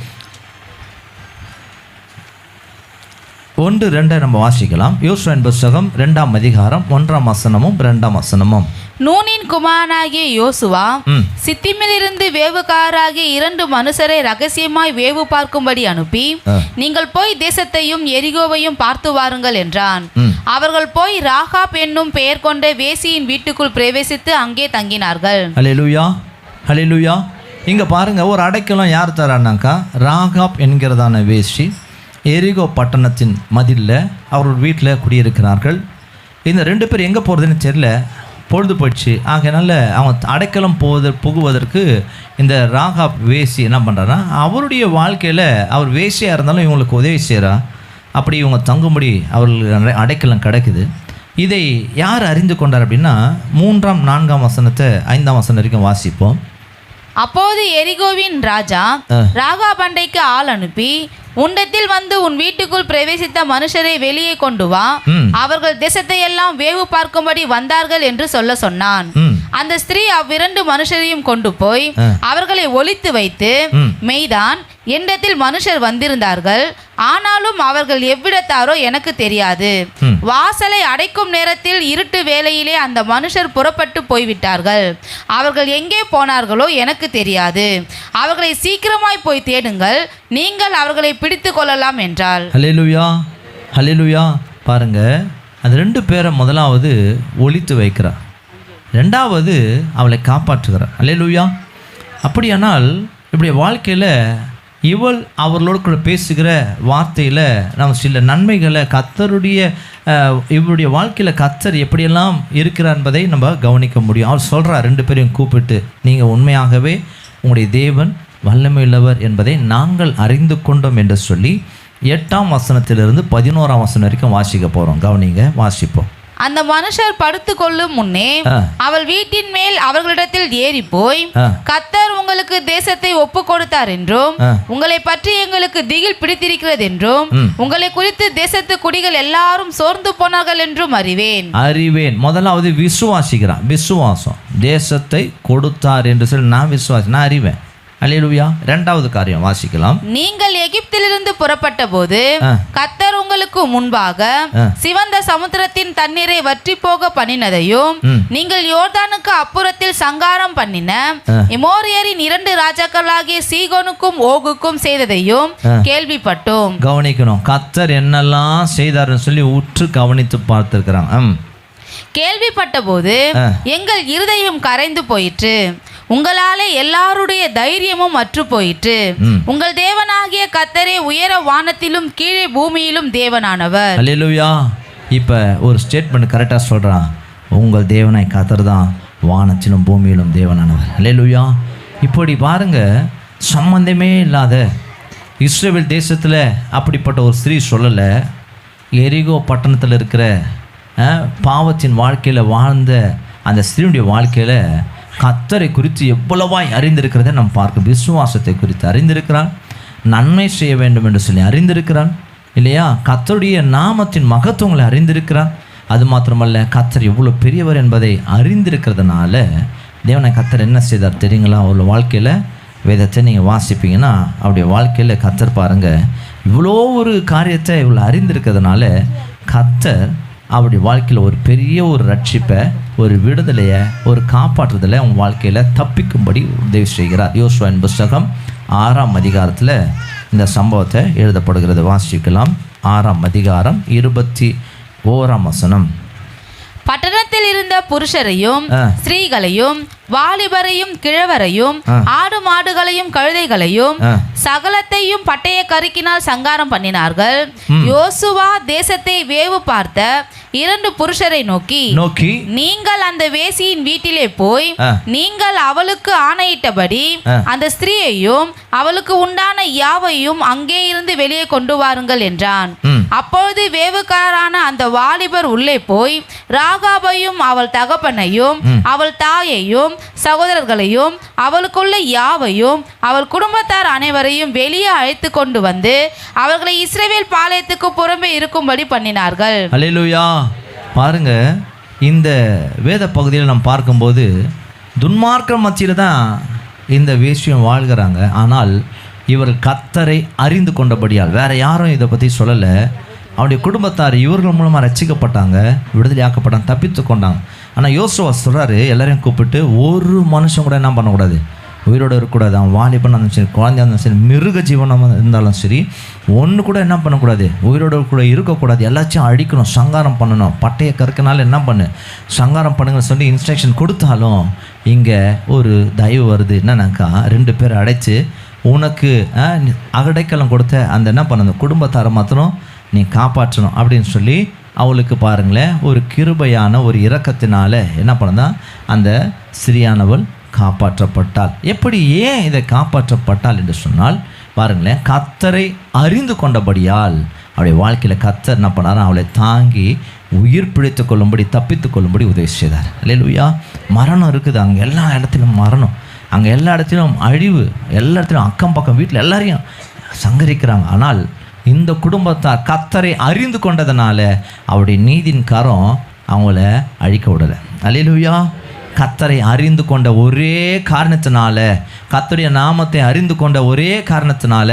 B: 1-2 நம்ம வாசிக்கலாம். யோசுவாவின் புஸ்தகம் 2ஆம் அதிகாரம் 1ஆம் வசனமும் 2ஆம் வசனமும்.
C: நூனின் குமாரனாகிய யோசுவா சித்திமிலிருந்து வேவுகாராகிய 2 மனுஷரை ரகசியமாய் வேவு பார்க்கும்படி அனுப்பி, நீங்கள் போய் தேசத்தையும் எரிகோவையும் பார்த்து வாருங்கள் என்றான். அவர்கள் போய் ராகாப் என்னும் பெயர் கொண்ட வேசியின் வீட்டுக்குள் பிரவேசித்து அங்கே தங்கினார்கள்.
B: ஹல்லேலூயா, ஹல்லேலூயா. இங்கே பாருங்க, ஒரு அடைக்கலம் யார் தரானாக்கா, ராகாப் என்கிறதான வேசி எரிகோ பட்டணத்தின் மதிலில் அவர்கள் வீட்டில் குடியிருக்கிறார்கள். இந்த 2 பேர் எங்கே போகிறதுன்னு தெரியல, பொழுது போயிடுச்சு. ஆகையினால அவங்க அடைக்கலம் புகுவதற்கு இந்த ராகாப் வேசி என்ன பண்ணுறாருன்னா, அவருடைய வாழ்க்கையில் அவர் வேசியாக இருந்தாலும் இவங்களுக்கு உதவி செய்கிறா. அப்படி இவங்க தங்கும்படி அவர்களுக்கு அடைக்கலம் கிடைக்குது. இதை யார் அறிந்து கொண்டார் அப்படின்னா, 3ஆம் 4ஆம் வசனத்தை 5ஆம் வசனம் வரைக்கும் வாசிப்போம்.
C: அப்போது எரிகோவின் ராஜா ராகாப் அண்டைக்கு ஆள் அனுப்பி, உண்டத்தில் வந்து உன் வீட்டுக்குள் பிரவேசித்த மனுஷரை வெளியே கொண்டு வா, அவர்கள் தேசத்தை எல்லாம் வேவு பார்க்கும்படி வந்தார்கள் என்று சொல்ல சொன்னான். அந்த ஸ்திரீ அவ்விரண்டு மனுஷரையும் கொண்டு போய் அவர்களை ஒளித்து வைத்து, மெய்தான் என்னிடத்தில் மனுஷர் வந்திருந்தார்கள், ஆனாலும் அவர்கள் எவ்விடத்தாரோ எனக்கு தெரியாது. வாசலை அடைக்கும் நேரத்தில் இருட்டு வேளையிலே அந்த மனுஷர் புறப்பட்டு போய்விட்டார்கள். அவர்கள் எங்கே போனார்களோ எனக்கு தெரியாது. அவர்களை சீக்கிரமாய் போய் தேடுங்கள், நீங்கள் அவர்களை பிடித்து கொள்ளலாம் என்றாள்.
B: ஹல்லேலூயா, ஹல்லேலூயா. பாருங்க, அந்த 2 பேரை முதலாவது ஒளித்து வைக்கிறார், 2வது அவளை காப்பாற்றுகிறார். ஹல்லேலூயா. அப்படியானால் இப்படி வாழ்க்கையில் இவள் அவர்களோடு கூட பேசுகிற வார்த்தையில் நம்ம சில நன்மைகளை கர்த்தருடைய இவருடைய வாழ்க்கையில் கர்த்தர் எப்படியெல்லாம் இருக்கிறார் என்பதை நம்ம கவனிக்க முடியும். அவள் சொல்கிறார் 2 பேரையும் கூப்பிட்டு, நீங்கள் உண்மையாகவே உங்களுடைய தேவன் வல்லமையுள்ளவர் என்பதை நாங்கள் அறிந்து கொண்டோம் என்று சொல்லி 8ஆம் வசனத்திலிருந்து 11ஆம் வசனம் வரைக்கும் வாசிக்க போகிறோம். கவனிங்க, வாசிப்போம்.
C: அந்த மனுஷர் படுத்து கொள்ளும் முன்னே அவள் வீட்டின் மேல் அவர்களிடத்தில் ஏறி போய், கர்த்தர் உங்களுக்கு தேசத்தை ஒப்பு கொடுத்தார் என்றும், உங்களை பற்றி எங்களுக்கு திகில் பிடித்திருக்கிறது என்றும், உங்களை குறித்து தேசத்து குடிகள் எல்லாரும் சோர்ந்து போனார்கள் என்றும் அறிவேன். முதலாவது விசுவாசிக்கிறான், விசுவாசம். தேசத்தை கொடுத்தார் என்று சொல்லி நான் விசுவாசி, நான் அறிவேன். அல்லேலூயா. 2வது காரியம் வாசிக்கலாம். நீங்கள் எகிப்திலிருந்து புறப்பட்ட போது கர்த்தர் உங்களுக்கு முன்பாக சிவந்த சமுத்திரத்தின் தண்ணீரை வற்றி போக பண்ணினதையும், நீங்கள் யோர்தானுக்கு அப்புறத்தில் சங்காரம் பண்ணின எமோரியரின் 2 ராஜாக்களாகிய சீகோனுக்கும் ஓகுக்கும் செய்ததையும் கேள்விப்பட்டோம். கவனிக்கணும்,
B: கர்த்தர் என்னெல்லாம் செய்தார்னு சொல்லி உற்று கவனித்து பார்த்திருக்கிறாங்க.
C: கேள்விப்பட்ட போது எங்கள் இருதயம் கரைந்து போயிற்று, உங்களாலே எல்லாருடைய தைரியமும் அற்று போயிற்று. உங்கள் தேவனாகிய கர்த்தரே உயர வானத்திலும் கீழே பூமியிலும் தேவனானவர்.
B: அல்லேலூயா. இப்போ ஒரு ஸ்டேட்மெண்ட் கரெக்டாக சொல்கிறான், உங்கள் தேவனாய் கர்த்தர் தான் வானத்திலும் பூமியிலும் தேவனானவர். அல்லேலூயா. இப்படி பாருங்க, சம்பந்தமே இல்லாத இஸ்ரவேல் தேசத்தில் அப்படிப்பட்ட ஒரு ஸ்திரீ சொல்லலை. எரிகோ பட்டணத்தில் இருக்கிற பாவத்தின் வாழ்க்கையில் வாழ்ந்த அந்த ஸ்திரீனுடைய வாழ்க்கையில் கர்த்தரை குறித்து எவ்வளவாய் அறிந்திருக்கிறத நம்ம பார்க்க. விசுவாசத்தை குறித்து அறிந்திருக்கிறான், நன்மை செய்ய வேண்டும் என்று சொல்லி அறிந்திருக்கிறான் இல்லையா, கர்த்தருடைய நாமத்தின் மகத்துவங்களை அறிந்திருக்கிறான். அது மாத்திரமல்ல, கர்த்தர் எவ்வளோ பெரியவர் என்பதை அறிந்திருக்கிறதுனால தேவனை கர்த்தர் என்ன செய்தார் தெரியுங்களா? அவரோட வாழ்க்கையில் வேதத்தை நீங்கள் வாசிப்பீங்கன்னா அவருடைய வாழ்க்கையில் கர்த்தர் பாருங்கள், இவ்வளோ ஒரு காரியத்தை இவ்வளோ அறிந்திருக்கிறதுனால கர்த்தர் அவருடைய வாழ்க்கையில் ஒரு பெரிய ஒரு ரட்சிப்பை, ஒரு விடுதலையை, ஒரு காப்பாற்றுதலை அவங்க வாழ்க்கையில் தப்பிக்கும்படி உதவி செய்கிறார். யோசுவாவின் புஸ்தகம் 6ஆம் அதிகாரத்தில் இந்த சம்பவத்தை எழுதப்படுகிறது. வாசிக்கலாம். 6ஆம் அதிகாரம் 21ஆம் வசனம்.
C: பட்டணத்தில் இருந்த புருஷரையும் ஸ்திரீகளையும் வாலிபரையும் கிழவரையும் ஆடு மாடுகளையும் கழுதைகளையும் சகலத்தையும் பட்டய கருக்கினால் சங்காரம் பண்ணினார்கள். யோசுவா தேசத்தை வேவு பார்த்த 2 புருஷரை நோக்கி, நீங்கள் அந்த வேசியின் வீட்டிலே போய் நீங்கள் அவளுக்கு ஆணையிட்டபடி அந்த ஸ்திரீயையும் அவளுக்கு உண்டான யாவையும் அங்கே இருந்து வெளியே கொண்டு வாருங்கள் என்றான். அப்பொழுது வேவுக்காரரான அந்த வாலிபர் உள்ளே போய் ராகாபையும் அவள் தகப்பனையும் அவள் தாயையும் சகோதரர்களையும் அவளுக்குள்ள யாவையும் அவள் குடும்பத்தார் அனைவரையும் வெளியே அழைத்து கொண்டு வந்து அவர்களை இஸ்ரவேல் பாளையத்துக்கு புறம்பே இருக்கும்படி பண்ணினார்கள்.
B: அல்லேலூயா. பாருங்க, இந்த வேத பகுதியில் நம்ம பார்க்கும்போது துன்மார்க்கம் மத்தியில் தான் இந்த வேசியம் வாழ்கிறாங்க. ஆனால் இவர்கள் கர்த்தரை அறிந்து கொண்டபடியால் வேற யாரும் இதை பற்றி சொல்லலை. அவருடைய குடும்பத்தார் இவர்கள் மூலமாக ரட்சிக்கப்பட்டாங்க, விடுதலையாக்கப்பட்டாங்க, தப்பித்து கொண்டாங்க. ஆனால் யோசுவா சொல்கிறாரு, எல்லாரையும் கூப்பிட்டு ஒரு மனுஷன் கூட என்ன பண்ணக்கூடாது, உயிரோடு இருக்கக்கூடாது. அவன் வாலிபனாக இருந்தாலும் சரி, குழந்தையாக இருந்தாலும் சரி, மிருக ஜீவனமாக இருந்தாலும் சரி, ஒன்று கூட என்ன பண்ணக்கூடாது, உயிரோடு கூட இருக்கக்கூடாது. எல்லாத்தையும் அழிக்கணும், சங்காரம் பண்ணணும். பட்டையை கற்கனால என்ன பண்ணு, சங்காரம் பண்ணுங்கன்னு சொல்லி இன்ஸ்ட்ரக்ஷன் கொடுத்தாலும் இங்கே ஒரு தயவு வருது. என்னன்னாக்கா 2 பேர் அடைச்சி உனக்கு அடைக்கலம் கொடுத்த அந்த என்ன பண்ணணும், குடும்பத்தாரை மாத்திரம் நீ காப்பாற்றணும் அப்படின்னு சொல்லி அவளுக்கு பாருங்களேன் ஒரு கிருபையான ஒரு இரக்கத்தினால என்ன பண்ணதா அந்த சிறியானவள் காப்பாற்றப்பட்டாள். எப்படி, ஏன் இதை காப்பாற்றப்பட்டாள் என்று சொன்னால் பாருங்களேன், கர்த்தரை அறிந்து கொண்டபடியால் அவளுடைய வாழ்க்கையில் கர்த்தர் என்ன பண்ணார், அவளை தாங்கி உயிர் பிழைத்து கொள்ளும்படி, தப்பித்து கொள்ளும்படி உதவி செய்தார். அல்லேலூயா. மரணம் இருக்குது, அங்கே எல்லா இடத்திலும் மரணம், அங்கே எல்லா இடத்திலும் அழிவு, எல்லா இடத்திலும் அக்கம் பக்கம் வீட்டில் எல்லாரையும் சங்கரிக்கிறாங்க. ஆனால் இந்த குடும்பத்தார் கர்த்தரை அறிந்து கொண்டதுனால அவருடைய நீதியின் கரம் அவங்கள அழிக்க விடலை. அல்லேலூயா. கர்த்தரை அறிந்து கொண்ட ஒரே காரணத்தினால, கர்த்தருடைய நாமத்தை அறிந்து கொண்ட ஒரே காரணத்தினால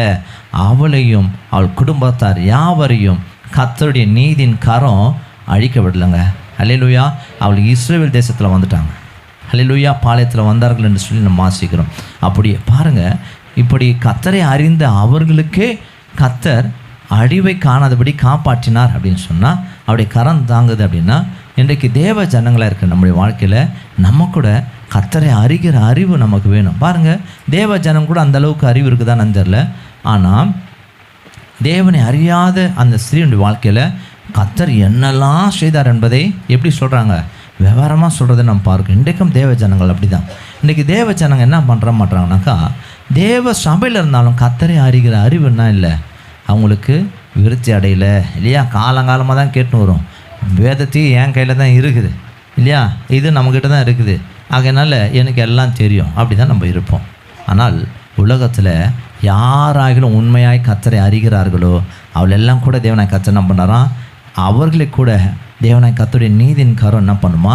B: அவளையும் அவள் குடும்பத்தார் யாவரையும் கர்த்தருடைய நீதியின் கரம் அழிக்க விடலைங்க. அல்லேலூயா. அவள் இஸ்ரவேல் தேசத்தில் வந்துட்டாங்க. அல்லேலூயா. பாளையத்தில் வந்தார்கள் என்று சொல்லி நம்ம வாசிக்கிறோம். அப்படி பாருங்கள், இப்படி கர்த்தரை அறிந்த அவர்களுக்கே கர்த்தர் அழிவை காணாதபடி காப்பாற்றினார் அப்படின்னு சொன்னால் அவருடைய கரம் தாங்குது. அப்படின்னா இன்றைக்கு தேவ ஜனங்களாக இருக்கிற நம்முடைய வாழ்க்கையில் நம்ம கூட கர்த்தரை அறிகிற அறிவு நமக்கு வேணும். பாருங்கள், தேவ ஜனம் கூட அந்தளவுக்கு அறிவு இருக்குதான்னு தெரியல. ஆனால் தேவனை அறியாத அந்த ஸ்திரீனுடைய வாழ்க்கையில் கர்த்தர் என்னெல்லாம் செய்தார் என்பதை எப்படி சொல்கிறாங்க, விவரமாக சொல்கிறத நம்ம பார்க்கணும். இன்றைக்கும் தேவ ஜனங்கள் அப்படி தான். இன்றைக்கி தேவ ஜனங்கள் என்ன பண்ணுற மாட்டாங்கனாக்கா, தேவ சபையில் இருந்தாலும் கர்த்தரை அறிகிற அறிவு என்ன இல்லை, அவங்களுக்கு விருத்தி அடையலை இல்லையா. காலங்காலமாக தான் கேட்டுன்னு வரும், வேதத்தையும் என் கையில் தான் இருக்குது இல்லையா, இது நம்மக்கிட்ட தான் இருக்குது, ஆகையினால எனக்கு எல்லாம் தெரியும், அப்படி தான் நம்ம இருப்போம். ஆனால் உலகத்தில் யாராகிலும் உண்மையாய் கர்த்தரை அறிகிறார்களோ அவளெல்லாம் கூட தேவனாய் கர்த்தர் என்ன பண்ணாராம், அவர்களை கூட தேவனாய் கர்த்தருடைய நீதியின் கரம் என்ன பண்ணுமா,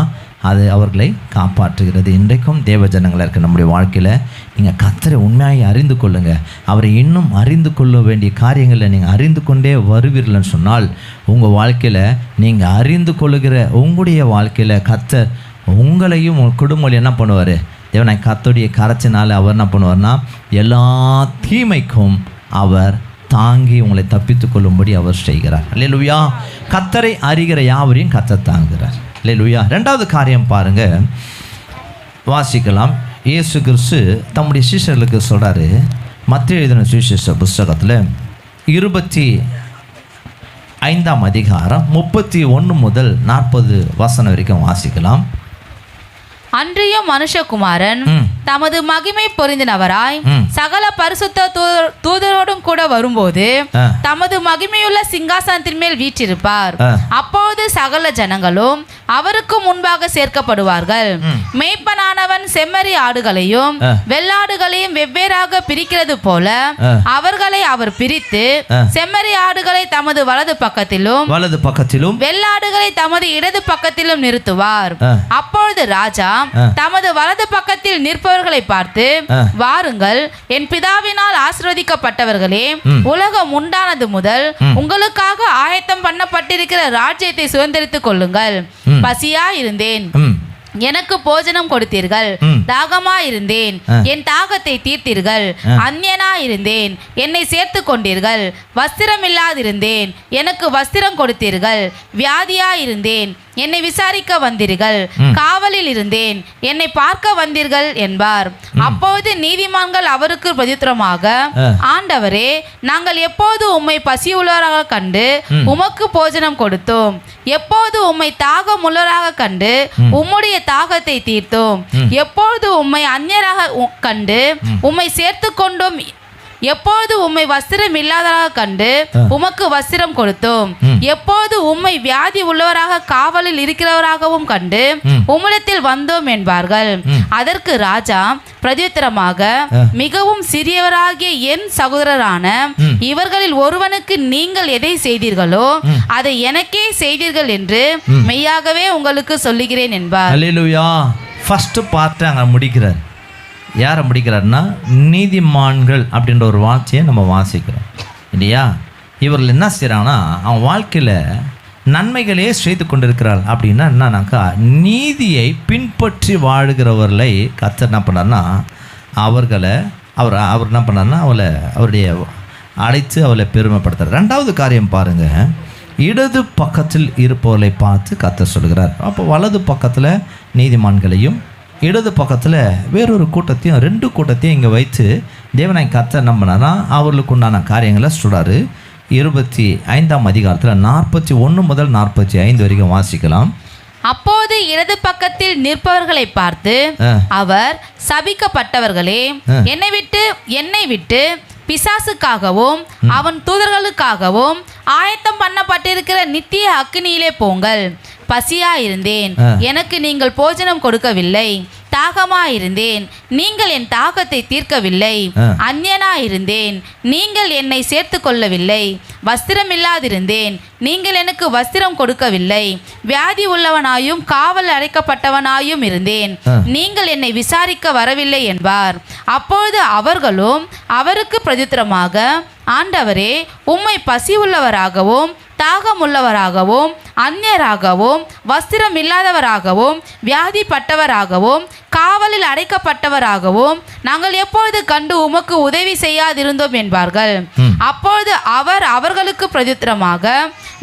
B: அது அவர்களை காப்பாற்றுகிறது. இன்றைக்கும் தேவ ஜனங்களாக இருக்க நம்முடைய வாழ்க்கையில் நீங்கள் கர்த்தரை உண்மையாக அறிந்து கொள்ளுங்கள். அவரை இன்னும் அறிந்து கொள்ள வேண்டிய காரியங்களை நீங்கள் அறிந்து கொண்டே வருவீர்கள்னு சொன்னால் உங்கள் வாழ்க்கையில் நீங்கள் அறிந்து கொள்ளுகிற உங்களுடைய வாழ்க்கையில் கர்த்தர் உங்களையும் உங்கள் குடும்பம் என்ன பண்ணுவார், தேவனாய் கர்த்தருடைய கரத்தினால் அவர் என்ன பண்ணுவார்னா எல்லா தீமைக்கும் அவர் தாங்கி உங்களை தப்பித்து கொள்ளும்படி அவர் செய்கிறார். அல்லேலூயா. கர்த்தரை அறிகிற யாவரையும் கர்த்தர் தாங்குகிறார். அல்லேலூயா. 2வது காரியம் பாருங்கள், வாசிக்கலாம். இயேசு கிறிஸ்து தம்முடைய சீஷர்களுக்கு சொல்கிறாரு, மத்தேயு எழுதின சுவிசேஷ புஸ்தகத்தில் 25ஆம் அதிகாரம் 31 முதல் 40 வசனம் வரைக்கும் வாசிக்கலாம்.
C: அன்றியும் மனுஷகுமாரன் தமது மகிமை பொருந்தினவராய் சகல பரிசுத்த தூதரோடும் கூட வரும்போது தமது மகிமையுள்ள சிங்காசனத்தின் மேல் வீற்றிருப்பார். அப்போது சகல ஜனங்களும் அவருக்கு முன்பாக சேர்க்கப்படுவார்கள். மேய்ப்பனானவன் செம்மறி ஆடுகளையும் வெள்ளாடுகளையும் வெவ்வேறாக பிரிக்கிறது போல அவர்களை அவர் பிரித்து செம்மறி ஆடுகளை தமது வலது பக்கத்திலும் வெள்ளாடுகளை தமது இடது பக்கத்திலும் நிறுத்துவார். அப்பொழுது ராஜா தமது வலது பக்கத்தில் நிற்பவர்களை பார்த்து, வாருங்கள், என் பிதாவினால் ஆசீர்வதிக்கப்பட்டவர்களே, உலகம் உண்டானது முதல் உங்களுக்காக ஆயத்தம் பண்ணப்பட்டிருக்கிற ராஜ்யத்தை சுதந்தரித்துக் கொள்ளுங்கள். பசியா இருந்தேன், எனக்கு போஜனம் கொடுத்தீர்கள். தாகமா இருந்தேன், என் தாகத்தை தீர்த்தீர்கள். அந்நியனா இருந்தேன், என்னை சேர்த்து கொண்டீர்கள். வஸ்திரம் இல்லாதிருந்தேன், எனக்கு வஸ்திரம் கொடுத்தீர்கள். வியாதியா இருந்தேன், என்னை விசாரிக்க வந்தீர்கள். காவலில் இருந்தேன், என்னை பார்க்க வந்தீர்கள் என்பார். அப்போது நீதிமான்கள் அவருக்கு பிரதியுத்தரமாக, ஆண்டவரே, நாங்கள் எப்போது உம்மை பசியுள்ளவராக கண்டு உமக்கு போஜனம் கொடுத்தோம், எப்போது உம்மை தாகம் உள்ளவராக கண்டு உம்முடைய தாகத்தை தீர்த்தோம், எப்போது உம்மை அந்நியராக கண்டு உம்மை சேர்த்து கொண்டோம், எப்போது உம்மை வஸ்திரம் இல்லாதவராக கண்டு உமக்கு வஸ்திரம் கொடுத்தோம், எப்போது உம்மை வியாதி உள்ளவராக காவலில் இருக்கிறவராகவும் கண்டு உம்மிடத்தில் வந்தோம் என்பார்கள். அதற்கு ராஜா பிரதியுத்தரமாக, மிகவும் சிறியவராகிய என் சகோதரரான இவர்களில் ஒருவனுக்கு நீங்கள் எதை செய்தீர்களோ அதை எனக்கே செய்தீர்கள் என்று மெய்யாகவே உங்களுக்கு சொல்லுகிறேன் என்பார்.
B: அல்லேலூயா. ஃபர்ஸ்ட் பார்ட் அங்கே முடிக்கிறார். யாரை முடிக்கிறார்னா, நீதிமான்கள் அப்படின்ற ஒரு வார்த்தையை நம்ம வாசிக்கிறோம் இல்லையா. இவர்கள் என்ன செய்கிறாங்கன்னா, அவன் வாழ்க்கையில் நன்மைகளே செய்து கொண்டிருக்கிறாள். அப்படின்னா என்னன்னாக்கா, நீதியை பின்பற்றி வாழ்கிறவர்களை கர்த்தர் என்ன பண்ணார்னா அவர்களை அவர் என்ன பண்ணார்னா அவருடைய அழைத்து அவளை பெருமைப்படுத்துறார். ரெண்டாவது காரியம் பாருங்கள், இடது பக்கத்தில் இருப்பவர்களை பார்த்து கர்த்தர் சொல்கிறார். அப்போ வலது பக்கத்தில் நீதிமான்களையும் இடது பக்கத்தில் வேறொரு கூட்டத்தையும், 2 கூட்டத்தையும் இங்கே வைத்து தேவனாய் கர்த்தர் நம்பினாரா அவர்களுக்கு உண்டான காரியங்களை சொல்கிறாரு. 25ஆம் அதிகாரத்தில் 41 முதல் 45 வரைக்கும் வாசிக்கலாம்.
C: அப்போது இடது பக்கத்தில் நிற்பவர்களை பார்த்து அவர், சபிக்கப்பட்டவர்களே, என்னை விட்டு பிசாசுக்காகவும் அவன் தூதர்களுக்காகவும் ஆயத்தம் பண்ணப்பட்டிருக்கிற நித்திய அக்கினியிலே போங்கள். பசியாயிருந்தேன், எனக்கு நீங்கள் போஜனம் கொடுக்கவில்லை. தாகமாயிருந்தேன், நீங்கள் என் தாகத்தை தீர்க்கவில்லை. அந்நியனாயிருந்தேன், நீங்கள் என்னை சேர்த்து கொள்ளவில்லை. வஸ்திரமில்லாதிருந்தேன், நீங்கள் எனக்கு வஸ்திரம் கொடுக்கவில்லை. வியாதி உள்ளவனாயும் காவல் அடைக்கப்பட்டவனாயும் இருந்தேன், நீங்கள் என்னை விசாரிக்க வரவில்லை என்பார். அப்பொழுது அவர்களும் அவருக்கு பிரதித்திரமாக, ஆண்டவரே, உம்மை பசி உள்ளவராகவும் தாகமுள்ளவராகவும் அந்நியராகவும் வஸ்திரம் இல்லாதவராகவும் வியாதிப்பட்டவராகவும் காவலில் அடைக்கப்பட்டவராகவும் நாங்கள் எப்பொழுது கண்டு உமக்கு உதவி செய்யாதிருந்தோம் என்பார்கள். அப்பொழுது அவர் அவர்களுக்கு பிரதித்திரமாக,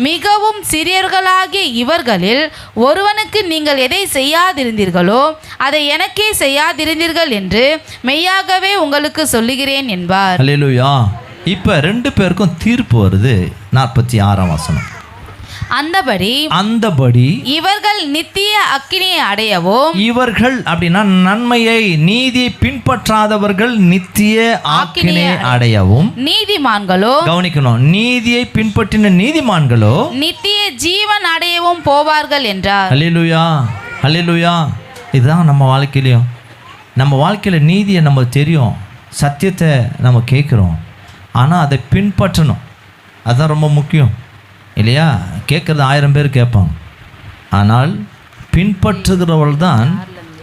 C: மிகவும் சிறியவர்களாகிய இவர்களில் ஒருவனுக்கு நீங்கள் எதை செய்யாதிருந்தீர்களோ அதை எனக்கே செய்யாதிருந்தீர்கள் என்று மெய்யாகவே உங்களுக்கு சொல்லுகிறேன் என்பார்.
B: அல்லேலூயா. இப்போ 2 பேருக்கும் தீர்ப்பு வருது. 46ஆம் வசனம். அந்தபடி
C: இவர்கள் நித்திய அக்கினியை அடையவும்,
B: இவர்கள் அப்படின்னா நன்மையை நீதியை பின்பற்றாதவர்கள் நித்திய அக்கினியை அடையவும்,
C: நீதிமான்களோ, கவனிக்கணும்,
B: நீதியை பின்பற்றின நீதிமான்களோ
C: நித்திய ஜீவன் அடையவும் போவார்கள் என்றார்.
B: அல்லேலூயா, அல்லேலூயா. இதுதான் நம்ம வாழ்க்கையிலையும், நம்ம வாழ்க்கையில் நீதியை நம்ம தெரியும், சத்தியத்தை நம்ம கேட்குறோம், ஆனால் அதை பின்பற்றணும். அதுதான் ரொம்ப முக்கியம் இல்லையா? கேட்குறது 1000 பேர் கேட்பாங்க, ஆனால் பின்பற்றுகிறவள் தான்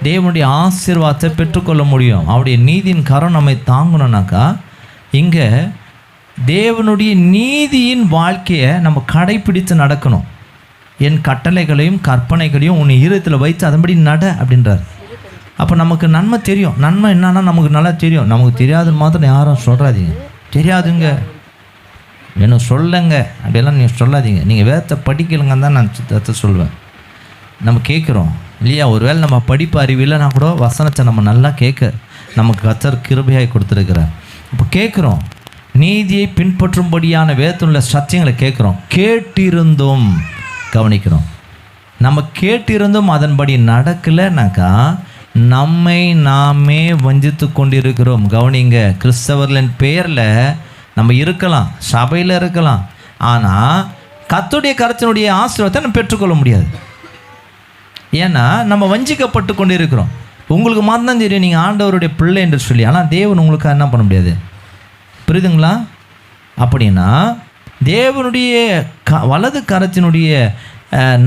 B: தேவனுடைய ஆசீர்வாதத்தை பெற்றுக்கொள்ள முடியும். அவருடைய நீதியின் கரம் நம்மை தாங்கணும்னாக்கா இங்கே தேவனுடைய நீதியின் வாழ்க்கையை நம்ம கடைப்பிடித்து நடக்கணும். என் கட்டளைகளையும் கற்பனைகளையும் உன் இருதயத்தில் வைத்து அதன்படி நட அப்படின்றார். அப்போ நமக்கு நன்மை தெரியும். நன்மை என்னன்னா நமக்கு நல்லா தெரியும். நமக்கு தெரியாதுன்னு மாத்திரம் யாரும் சொல்கிறாதீங்க. தெரியாதுங்க வேணும் சொல்லுங்க அப்படியெல்லாம் நீங்கள் சொல்லாதீங்க. நீங்கள் வேதத்தை படிக்கலுங்க தான் நான் அதை சொல்லுவேன். நம்ம கேட்குறோம் இல்லையா? ஒருவேளை நம்ம படிப்பு அறிவு இல்லைனா கூட வசனத்தை நம்ம நல்லா கேட்க நமக்கு கர்த்தர் கிருபையாய் கொடுத்துருக்கிறார். இப்போ கேட்குறோம், நீதியை பின்பற்றும்படியான வேதத்துள்ள சத்தியங்களை கேட்குறோம், கேட்டிருந்தும் கவனிக்கிறோம். நம்ம கேட்டிருந்தும் அதன்படி நடக்கலைனாக்கா நம்மை நாமே வஞ்சித்து கொண்டிருக்கிறோம். கவனிங்க, கிறிஸ்தவர்களின் பெயரில் நம்ம இருக்கலாம், சபையில் இருக்கலாம், ஆனால் கர்த்தருடைய கரத்தினுடைய ஆசீர்வாதத்தை நம்ம பெற்றுக்கொள்ள முடியாது. ஏன்னா நம்ம வஞ்சிக்கப்பட்டு கொண்டு இருக்கிறோம். உங்களுக்கு மாத்திரம் தெரியும் நீங்கள் ஆண்டவருடைய பிள்ளை என்று சொல்லி, ஆனால் தேவன் உங்களுக்கு என்ன பண்ண முடியாது. புரியுதுங்களா? அப்படின்னா தேவனுடைய வலது கரத்தினுடைய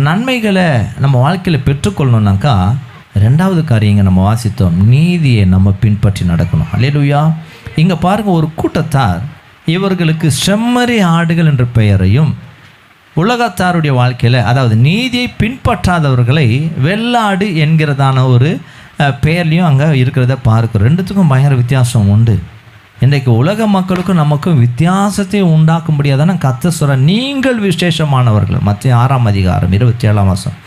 B: நன்மைகளை நம்ம வாழ்க்கையில் பெற்றுக்கொள்ளணுன்னாக்கா 2வது காரியங்க நம்ம வாசித்தோம், நீதியை நம்ம பின்பற்றி நடக்கணும். அல்லேலூயா. இங்கே பாருங்கள், ஒரு கூட்டத்தார் இவர்களுக்கு செம்மறி ஆடுகள் என்ற பெயரையும், உலகத்தாருடைய வாழ்க்கையில் அதாவது நீதியை பின்பற்றாதவர்களை வெள்ளாடு என்கிறதான ஒரு பெயர்லையும் அங்கே இருக்கிறத பார்க்கிறோம். 2த்துக்கும் பயங்கர வித்தியாசம் உண்டு. இன்றைக்கு உலக மக்களுக்கும் நமக்கும் வித்தியாசத்தை உண்டாக்கும்படியாதான கர்த்தர் சொல்ற, நீங்கள் விசேஷமானவர்கள். மத்திய 6ஆம் அதிகாரம் 27ஆம் வசனம்.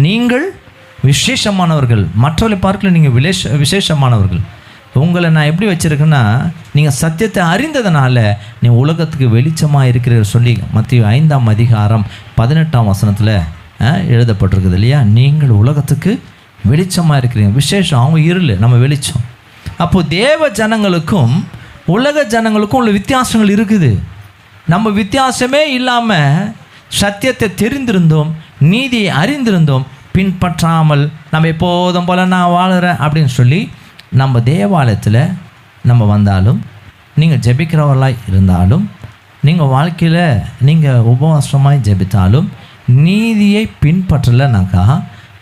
B: நீங்கள் விசேஷமானவர்கள், மற்றவர்களை பார்க்கல நீங்கள் விசேஷமானவர்கள். உங்களை நான் எப்படி வச்சுருக்கேன்னா, நீங்கள் சத்தியத்தை அறிந்ததுனால நீ உலகத்துக்கு வெளிச்சமாக இருக்கிற சொல்லி மத்திய 5ஆம் அதிகாரம் 18ஆம் வசனத்தில் எழுதப்பட்டிருக்குது இல்லையா? நீங்கள் உலகத்துக்கு வெளிச்சமாக இருக்கிறீங்க. விசேஷம், அவங்க இருள், நம்ம வெளிச்சம். அப்போது தேவ ஜனங்களுக்கும் உலக ஜனங்களுக்கும் உள்ள வித்தியாசங்கள் இருக்குது. நம்ம வித்தியாசமே இல்லாமல் சத்தியத்தை தெரிந்திருந்தோம், நீதியை அறிந்திருந்தோம், பின்பற்றாமல் நம்ம எப்போதும் போல் நான் வாழுறேன் அப்படின்னு சொல்லி நம்ம தேவாலயத்தில் நம்ம வந்தாலும், நீங்கள் ஜெபிக்கிறவர்களாய் இருந்தாலும், நீங்கள் வாழ்க்கையில் நீங்கள் உபவாசமாய் ஜெபித்தாலும் நீதியை பின்பற்றலைனாக்கா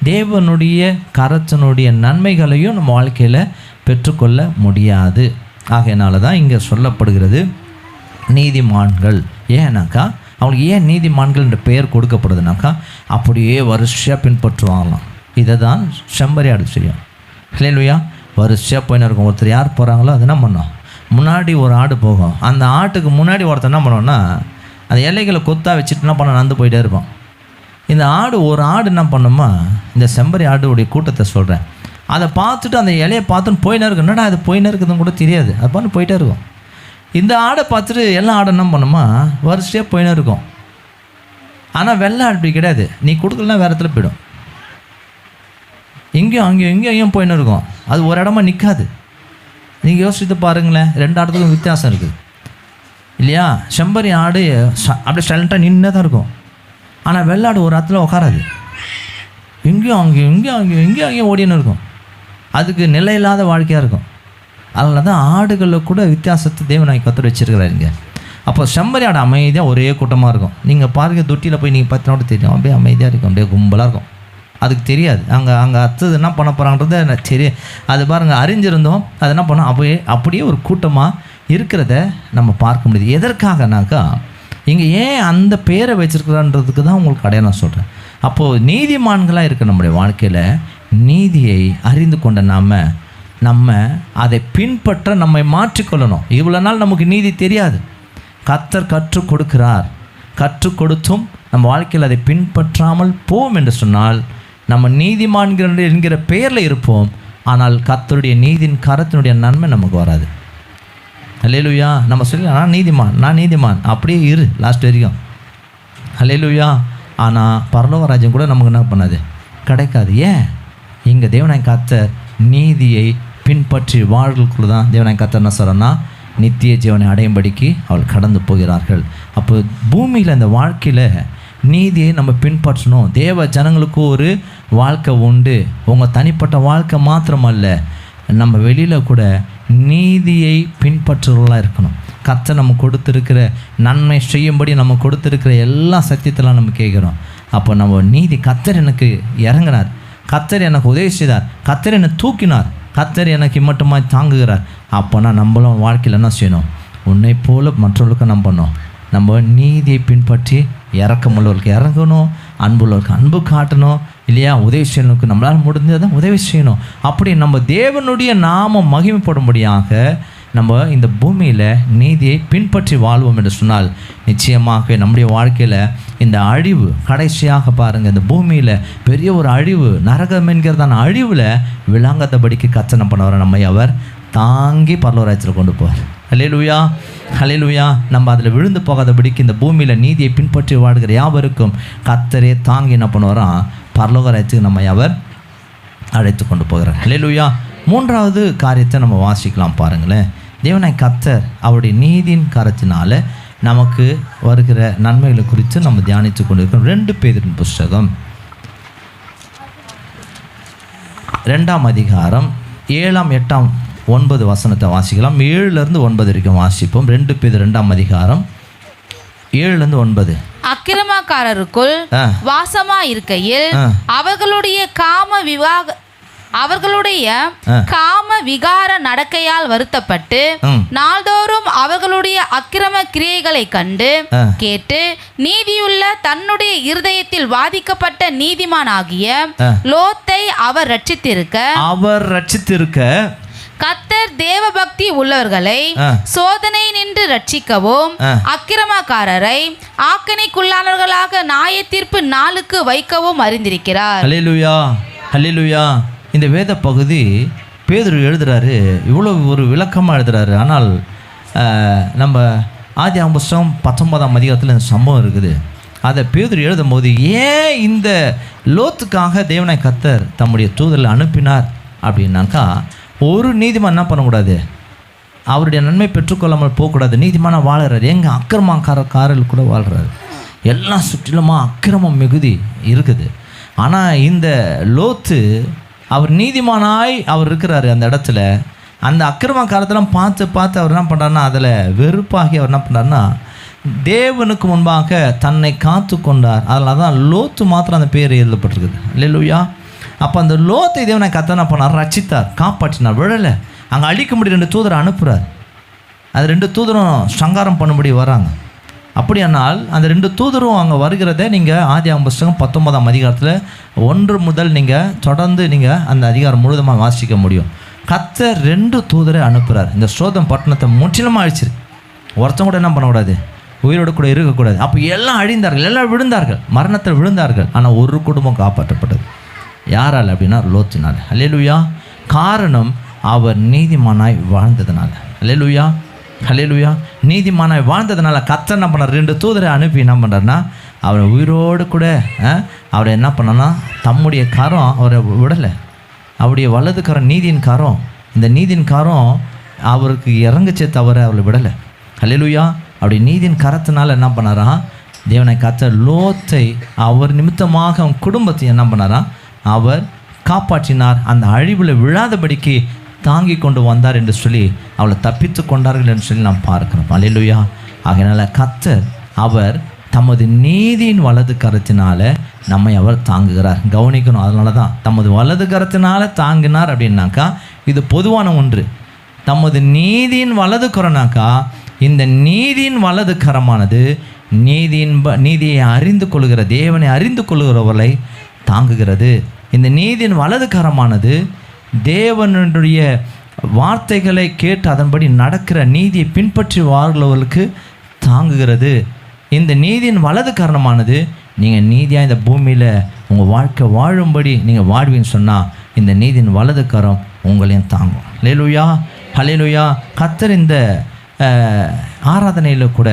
B: தேவனுடைய கரத்தினுடைய நன்மைகளையும் நம்ம வாழ்க்கையில் பெற்றுக்கொள்ள முடியாது. ஆகையினால தான் இங்கே சொல்லப்படுகிறது நீதிமான்கள். ஏன்னாக்கா அவங்களுக்கு ஏன் நீதிமான்கள் என்ற பெயர் கொடுக்கப்படுதுனாக்கா அப்படியே வரிசையாக பின்பற்றுவாங்களாம். இதை தான் செம்பரி ஆடு செய்யும். இல்லையா, வரிசையாக போயின்னு இருக்கும். ஒருத்தர் யார் போகிறாங்களோ அது என்ன பண்ணோம், முன்னாடி ஒரு ஆடு போகும். அந்த ஆட்டுக்கு முன்னாடி ஒருத்தர் என்ன பண்ணுவோன்னா அந்த இலைகளை கொத்தாக வச்சுட்டு என்ன பண்ண நடந்து போயிட்டே இருப்போம். இந்த ஆடு ஒரு ஆடு என்ன பண்ணுமா, இந்த செம்பரி ஆடுடைய கூட்டத்தை சொல்கிறேன், அதை பார்த்துட்டு அந்த இலையை பார்த்துன்னு போயினே இருக்கும். என்னடா அது போயினே இருக்குதுன்னு கூட தெரியாது, அது பார்த்து போயிட்டே இருக்கும். இந்த ஆடை பார்த்துட்டு எல்லா ஆடும் என்ன பண்ணுமா வரிசையாக போயினே இருக்கும். ஆனால் வெள்ளை ஆடு அப்படி கிடையாது, நீ கொடுக்கலன்னா வேறு இடத்துல போயிடும். எங்கேயும் அங்கேயும் போயின்னு இருக்கும். அது ஒரு இடமா நிற்காது. நீங்கள் யோசித்து பாருங்களேன், 2 ஆடுத்துக்கும் வித்தியாசம் இருக்குது இல்லையா. செம்பரி ஆடு அப்படியே சைலண்ட்டாக நின்று தான் இருக்கும். ஆனால் வெள்ளாடு ஒரு இடத்துல உட்காராது, எங்கேயும் அங்கேயும் ஓடின்னு இருக்கும். அதுக்கு நிலை இல்லாத வாழ்க்கையாக இருக்கும். அதனால தான் ஆடுகளில் கூட வித்தியாசத்தை தேவனாய் கத்தர் வச்சுருக்கிறாருங்க. அப்போ செம்பரி ஆடு அமைதியாக ஒரே கூட்டமாக இருக்கும். நீங்கள் பாருங்கள், தொட்டியில் போய் நீங்கள் பார்த்தோட தெரியும், அப்படியே அமைதியாக இருக்கும், அப்படியே கும்பலாக இருக்கும். அதுக்கு தெரியாது அங்கே அத்தது என்ன பண்ண போகிறாங்கன்றத சரி. அது பாருங்கள், அறிஞ்சிருந்தோம் அது என்ன பண்ணோம், அப்படியே ஒரு கூட்டமாக இருக்கிறத நம்ம பார்க்க முடியுது. எதற்காகனாக்கா இங்கே ஏன் அந்த பேரை வச்சுருக்குறான்றதுக்கு தான் உங்களுக்கு அடையாளம் சொல்கிறேன். அப்போது நீதிமான்களாக இருக்க நம்முடைய வாழ்க்கையில் நீதியை அறிந்து கொண்ட நம்ம அதை பின்பற்ற நம்மை மாற்றிக்கொள்ளணும். இவ்வளோ நாள் நமக்கு நீதி தெரியாது, கர்த்தர் கற்றுக் கொடுக்கிறார். கற்றுக் கொடுத்தும் நம்ம வாழ்க்கையில் அதை பின்பற்றாமல் போவோம் என்று சொன்னால் நம்ம நீதிமான்கள் என்கிற பெயரில் இருப்போம். ஆனால் கர்த்தருடைய நீதியின் கரத்தினுடைய நன்மை நமக்கு வராது. அல்லேலூயா. நம்ம சொல்லி நான் நீதிமான் அப்படியே இரு லாஸ்ட் வரைக்கும். அல்லேலூயா. ஆனால் பரலோகராஜ்யம் கூட நமக்கு என்ன பண்ணாது, கிடைக்காது. ஏன்? இங்கே தேவனாய் கர்த்தர் நீதியை பின்பற்றி வாழ்களுக்குள்ள தான் தேவனாய் கர்த்தர் என்ன சொல்கிறேன்னா நித்திய ஜீவனை அடையும்படிக்கு அவள் கடந்து போகிறார்கள். அப்போ பூமியில் இந்த வாழ்க்கையில் நீதியை நம்ம பின்பற்றணும். தேவ ஜனங்களுக்கு ஒரு வாழ்க்கை உண்டு. உங்கள் தனிப்பட்ட வாழ்க்கை மாத்திரமல்ல, நம்ம வெளியில் கூட நீதியை பின்பற்றுறவர்களாக இருக்கணும். கர்த்தர் நம்ம கொடுத்துருக்கிற நன்மை செய்யும்படி நம்ம கொடுத்துருக்கிற எல்லா சத்தியத்தெல்லாம் நம்ம கேட்குறோம். அப்போ நம்ம நீதி, கர்த்தர் எனக்கு இறங்கினார், கர்த்தர் எனக்கு உதவி செய்தார், கர்த்தர் என்னை தூக்கினார், கர்த்தர் எனக்கு மட்டுமாய் தாங்குகிறார். அப்போனா நம்மளும் வாழ்க்கையில் என்ன செய்யணும், உன்னை போல மற்றவர்களுக்கு நம்ம பண்ணோம். நம்ம நீதியை பின்பற்றி இறக்கமுள்ளவர்களுக்கு இறங்கணும், அன்புள்ளவர்களுக்கு அன்பு காட்டணும் இல்லையா. உதவி செய்யணுக்கு நம்மளால் முடிஞ்சதான் உதவி செய்யணும். அப்படி நம்ம தேவனுடைய நாமம் மகிமைப்படும்படியாக நம்ம இந்த பூமியில் நீதியை பின்பற்றி வாழ்வோம் என்று சொன்னால் நிச்சயமாக நம்முடைய வாழ்க்கையில் இந்த அழிவு கடைசியாக பாருங்கள், இந்த பூமியில் பெரிய ஒரு அழிவு, நரகம் என்கிறதான அழிவில் விளங்காதபடிக்கு கர்த்தர் பண்ணவரை நம்மை அவர் தாங்கி பரலோகராஜ்யத்தில் கொண்டு போவார். ஹல்லேலூயா, ஹல்லேலூயா. நம்ம அதில் விழுந்து போகாதபடிக்கு இந்த பூமியில் நீதியை பின்பற்றி வாழ்கிற யாவருக்கும் கர்த்தரே தாங்கி என்ன பண்ணுவாராம், பரலோகராஜ்யத்துக்கு நம்மை அவர் அழைத்து கொண்டு போகிறார். ஹல்லேலூயா. 3வது காரியத்தை நம்ம வாசிக்கலாம் பாருங்களேன். தேவனாய் கர்த்தர் அவருடைய நீதியின் கரத்தினால நமக்கு வருகிற நன்மைகளை குறித்து நம்ம தியானித்து கொண்டிருக்கிறோம். 2 பேதுரு புஸ்தகம் 2ஆம் அதிகாரம் 7ஆம் 8ஆம் 9 வசனத்தை வாசிக்கலாம். 7லேருந்து 9 வரைக்கும் வாசிப்போம். 2 பேதுரு 2ஆம் அதிகாரம் 7லேருந்து 9.
C: அக்கிரமக்காரருக்குள் வாசமா இருக்கையில் அவர்களுடைய காம விகார நடக்கையால் வருத்தப்பட்டு நாள்தோறும் அவர்களுடைய அக்கிரம கிரியைகளை கண்டு கேட்டு நீதியுள்ள தன்னுடைய இருதயத்தில் வாதிக்கப்பட்ட நீதிமானாகிய லோத்தை அவர் ரட்சித்திருக்க கர்த்தர் தேவ பக்தி உள்ளவர்களை சோதனை நின்று ரட்சிக்கவும் அக்கிரமக்காரரை ஆக்கணைக்குள்ளானவர்களாக நியாய தீர்ப்பு நாளுக்கு வைக்கவும் அறிந்திருக்கிறார்.
B: ஹல்லேலூயா, ஹல்லேலூயா. இந்த வேத பகுதி பேதுரு எழுதுகிறாரு, இவ்வளோ ஒரு விளக்கமாக எழுதுகிறாரு. ஆனால் நம்ம ஆதியாகமம் புஸ்தகம் 19ஆம் அதிகாரத்தில் இந்த சம்பவம் இருக்குது. அதை பேதுரு எழுதும் போது ஏன் இந்த லோத்துக்காக தேவனாய் கர்த்தர் தம்முடைய தூதரில் அனுப்பினார் அப்படின்னாக்கா, ஒரு நீதிமான் என்ன பண்ணக்கூடாது, அவருடைய நன்மை பெற்றுக்கொள்ளாமல் போகக்கூடாது. நீதிமானாக வாழ்கிறார். எங்கள் அக்கிரமக்காரர்கள் கூட வாழ்கிறாரு. எல்லாம் சுற்றிலுமா அக்கிரமம் மிகுதி இருக்குது. ஆனால் இந்த லோத்து அவர் நீதிமானாய் அவர் இருக்கிறாரு. அந்த இடத்துல அந்த அக்கிரமக்காரத்தெல்லாம் பார்த்து அவர் என்ன பண்ணுறாருன்னா, அதில் வெறுப்பாகி அவர் என்ன பண்ணுறாருன்னா தேவனுக்கு முன்பாக தன்னை காத்து கொண்டார். அதில் தான் லோத்து மாத்திரம் அந்த பேர் எழுதப்பட்டிருக்குது. அல்லேலூயா. அப்போ அந்த லோத்தை தேவனை கர்த்தர் என்ன பண்ணார், ரட்சித்தார், காப்பாற்றினார், விழலை. அங்கே அழிக்கும்படி 2 தூதரை அனுப்புகிறார். அது 2 தூதரும் சங்காரம் பண்ணும்படி வராங்க. அப்படியானால் அந்த 2 தூதரும் அங்கே வருகிறத நீங்கள் ஆதியாகமம் புஸ்தகம் 19ஆம் அதிகாரத்தில் 1 முதல் நீங்கள் தொடர்ந்து நீங்கள் அந்த அதிகாரம் முழுவதுமாக வாசிக்க முடியும். கர்த்தர் 2 தூதரை அனுப்புகிறார். இந்த சோதம் பட்டணத்தை முற்றிலுமாக அழிச்சிரு, ஒருத்தன் கூட என்ன பண்ணக்கூடாது, உயிரோடு கூட இருக்கக்கூடாது. அப்போ எல்லாம் அழிந்தார்கள், எல்லாம் விழுந்தார்கள், மரணத்தில் விழுந்தார்கள். ஆனால் ஒரு குடும்பம் காப்பாற்றப்பட்டது. யாரால் அப்படின்னா லோத்தினால். அல்லேலூயா. காரணம் அவர் நீதிமானாய் வாழ்ந்ததுனால. அல்லேலூயா, அல்லேலூயா. நீதிமானாய் வாழ்ந்ததுனால கர்த்தர் என்ன பண்ணார், 2 தூதரை அனுப்பி என்ன பண்ணுறாருன்னா அவரை உயிரோடு கூட அவரை என்ன பண்ணனா, தம்முடைய கரம் அவரை விடலை. அவருடைய வலது கரம் நீதியின் கரம், இந்த நீதியின் கரம் அவருக்கு இறங்குச்சே தவிர அவரை விடலை. அல்லேலூயா. அப்படி நீதியின் கரத்தினால என்ன பண்ணாராம், தேவனை கர்த்தர் லோத்தை அவர் நிமித்தமாக அவன் குடும்பத்தை என்ன பண்ணாராம், அவர் காப்பாற்றினார். அந்த அழிவில் விழாதபடிக்கு தாங்கி கொண்டு வந்தார் என்று சொல்லி அவளை தப்பித்து கொண்டார்கள் என்று சொல்லி நாம் பார்க்கிறோம். அல்லேலூயா. ஆகையினால கர்த்தர் அவர் தமது நீதியின் வலது கரத்தினால நம்மை அவர் தாங்குகிறார். கவனிக்கணும். அதனால தான் தமது வலது கரத்தினால தாங்கினார் அப்படின்னாக்கா இது பொதுவான ஒன்று. தமது நீதியின் வலது கரம்னாக்கா இந்த நீதியின் வலது கரமானது நீதியை அறிந்து கொள்கிற, தேவனை அறிந்து கொள்கிறவர்களை தாங்குகிறது. இந்த நீதியின் வலது கரமானது தேவனுடைய வார்த்தைகளை கேட்டு அதன்படி நடக்கிற, நீதியை பின்பற்றி வாழ்கிறவர்களுக்கு தாங்குகிறது. இந்த நீதியின் வலது கரணமானது நீங்கள் நீதியாக இந்த பூமியில் உங்கள் வாழ்க்கை வாழும்படி நீங்கள் வாழ்வின்னு சொன்னால் இந்த நீதியின் வலது கரம் உங்களையும் தாங்கும். அல்லேலூயா, அல்லேலூயா. கர்த்தர் இந்த ஆராதனையில் கூட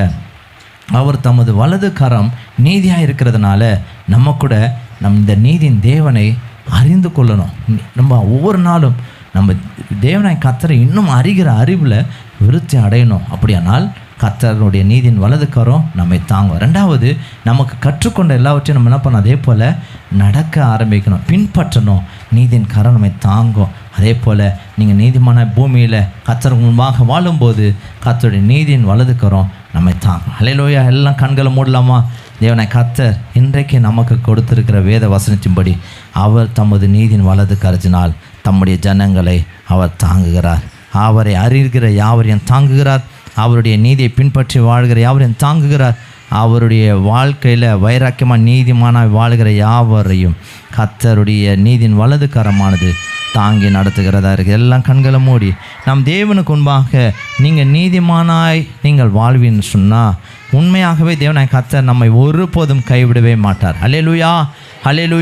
B: அவர் தமது வலது கரம் நீதியாக இருக்கிறதுனால நம்ம கூட இந்த நீதியின் தேவனை அறிந்து கொள்ளணும். நம்ம ஒவ்வொரு நாளும் நம்ம தேவனை கர்த்தரை இன்னும் அறிகிற அறிவில் விருத்தி அடையணும். அப்படியானால் கர்த்தருடைய நீதியின் வலது கரம் நம்மை தாங்கும். 2வது, நமக்கு கற்றுக்கொண்ட எல்லாவற்றையும் நம்ம என்ன பண்ணணும், அதே போல் நடக்க ஆரம்பிக்கணும், பின்பற்றணும். நீதியின் கரம் நம்மை தாங்கும். அதே போல் நீங்கள் நீதிமான பூமியில் கர்த்தருக்கு முன்பாக வாழும்போது கர்த்தருடைய நீதியின் வலது கரம் நம்மை தாங்கும். அல்லேலூயா. எல்லாம் கண்களை மூடலாமா? தேவனை கர்த்தர் இன்றைக்கு நமக்கு கொடுத்திருக்கிற வேத வசனத்தின்படி அவர் தமது நீதியின் வலது கரத்தினால் தம்முடைய ஜனங்களை அவர் தாங்குகிறார். அவரை அறிகிற யாவரையும் தாங்குகிறார். அவருடைய நீதியை பின்பற்றி வாழ்கிற யாவரையும் தாங்குகிறார். அவருடைய வாழ்க்கையில் வைராக்கியமாக நீதிமானாய் வாழ்கிற யாவரையும் கர்த்தருடைய நீதியின் வலது கரமானது தாங்கி நடத்துகிறதா இருக்குது. எல்லாம் கண்களை மூடி நம் தேவனுக்கு முன்பாக நீங்கள் நீதிமானாய் நீங்கள் வாழ்வின்னு சொன்னால் உண்மையாகவே தேவனாய் கர்த்தர் நம்மை ஒருபோதும் கைவிடவே மாட்டார். அல்லேலூயா, அல்லேலூயா.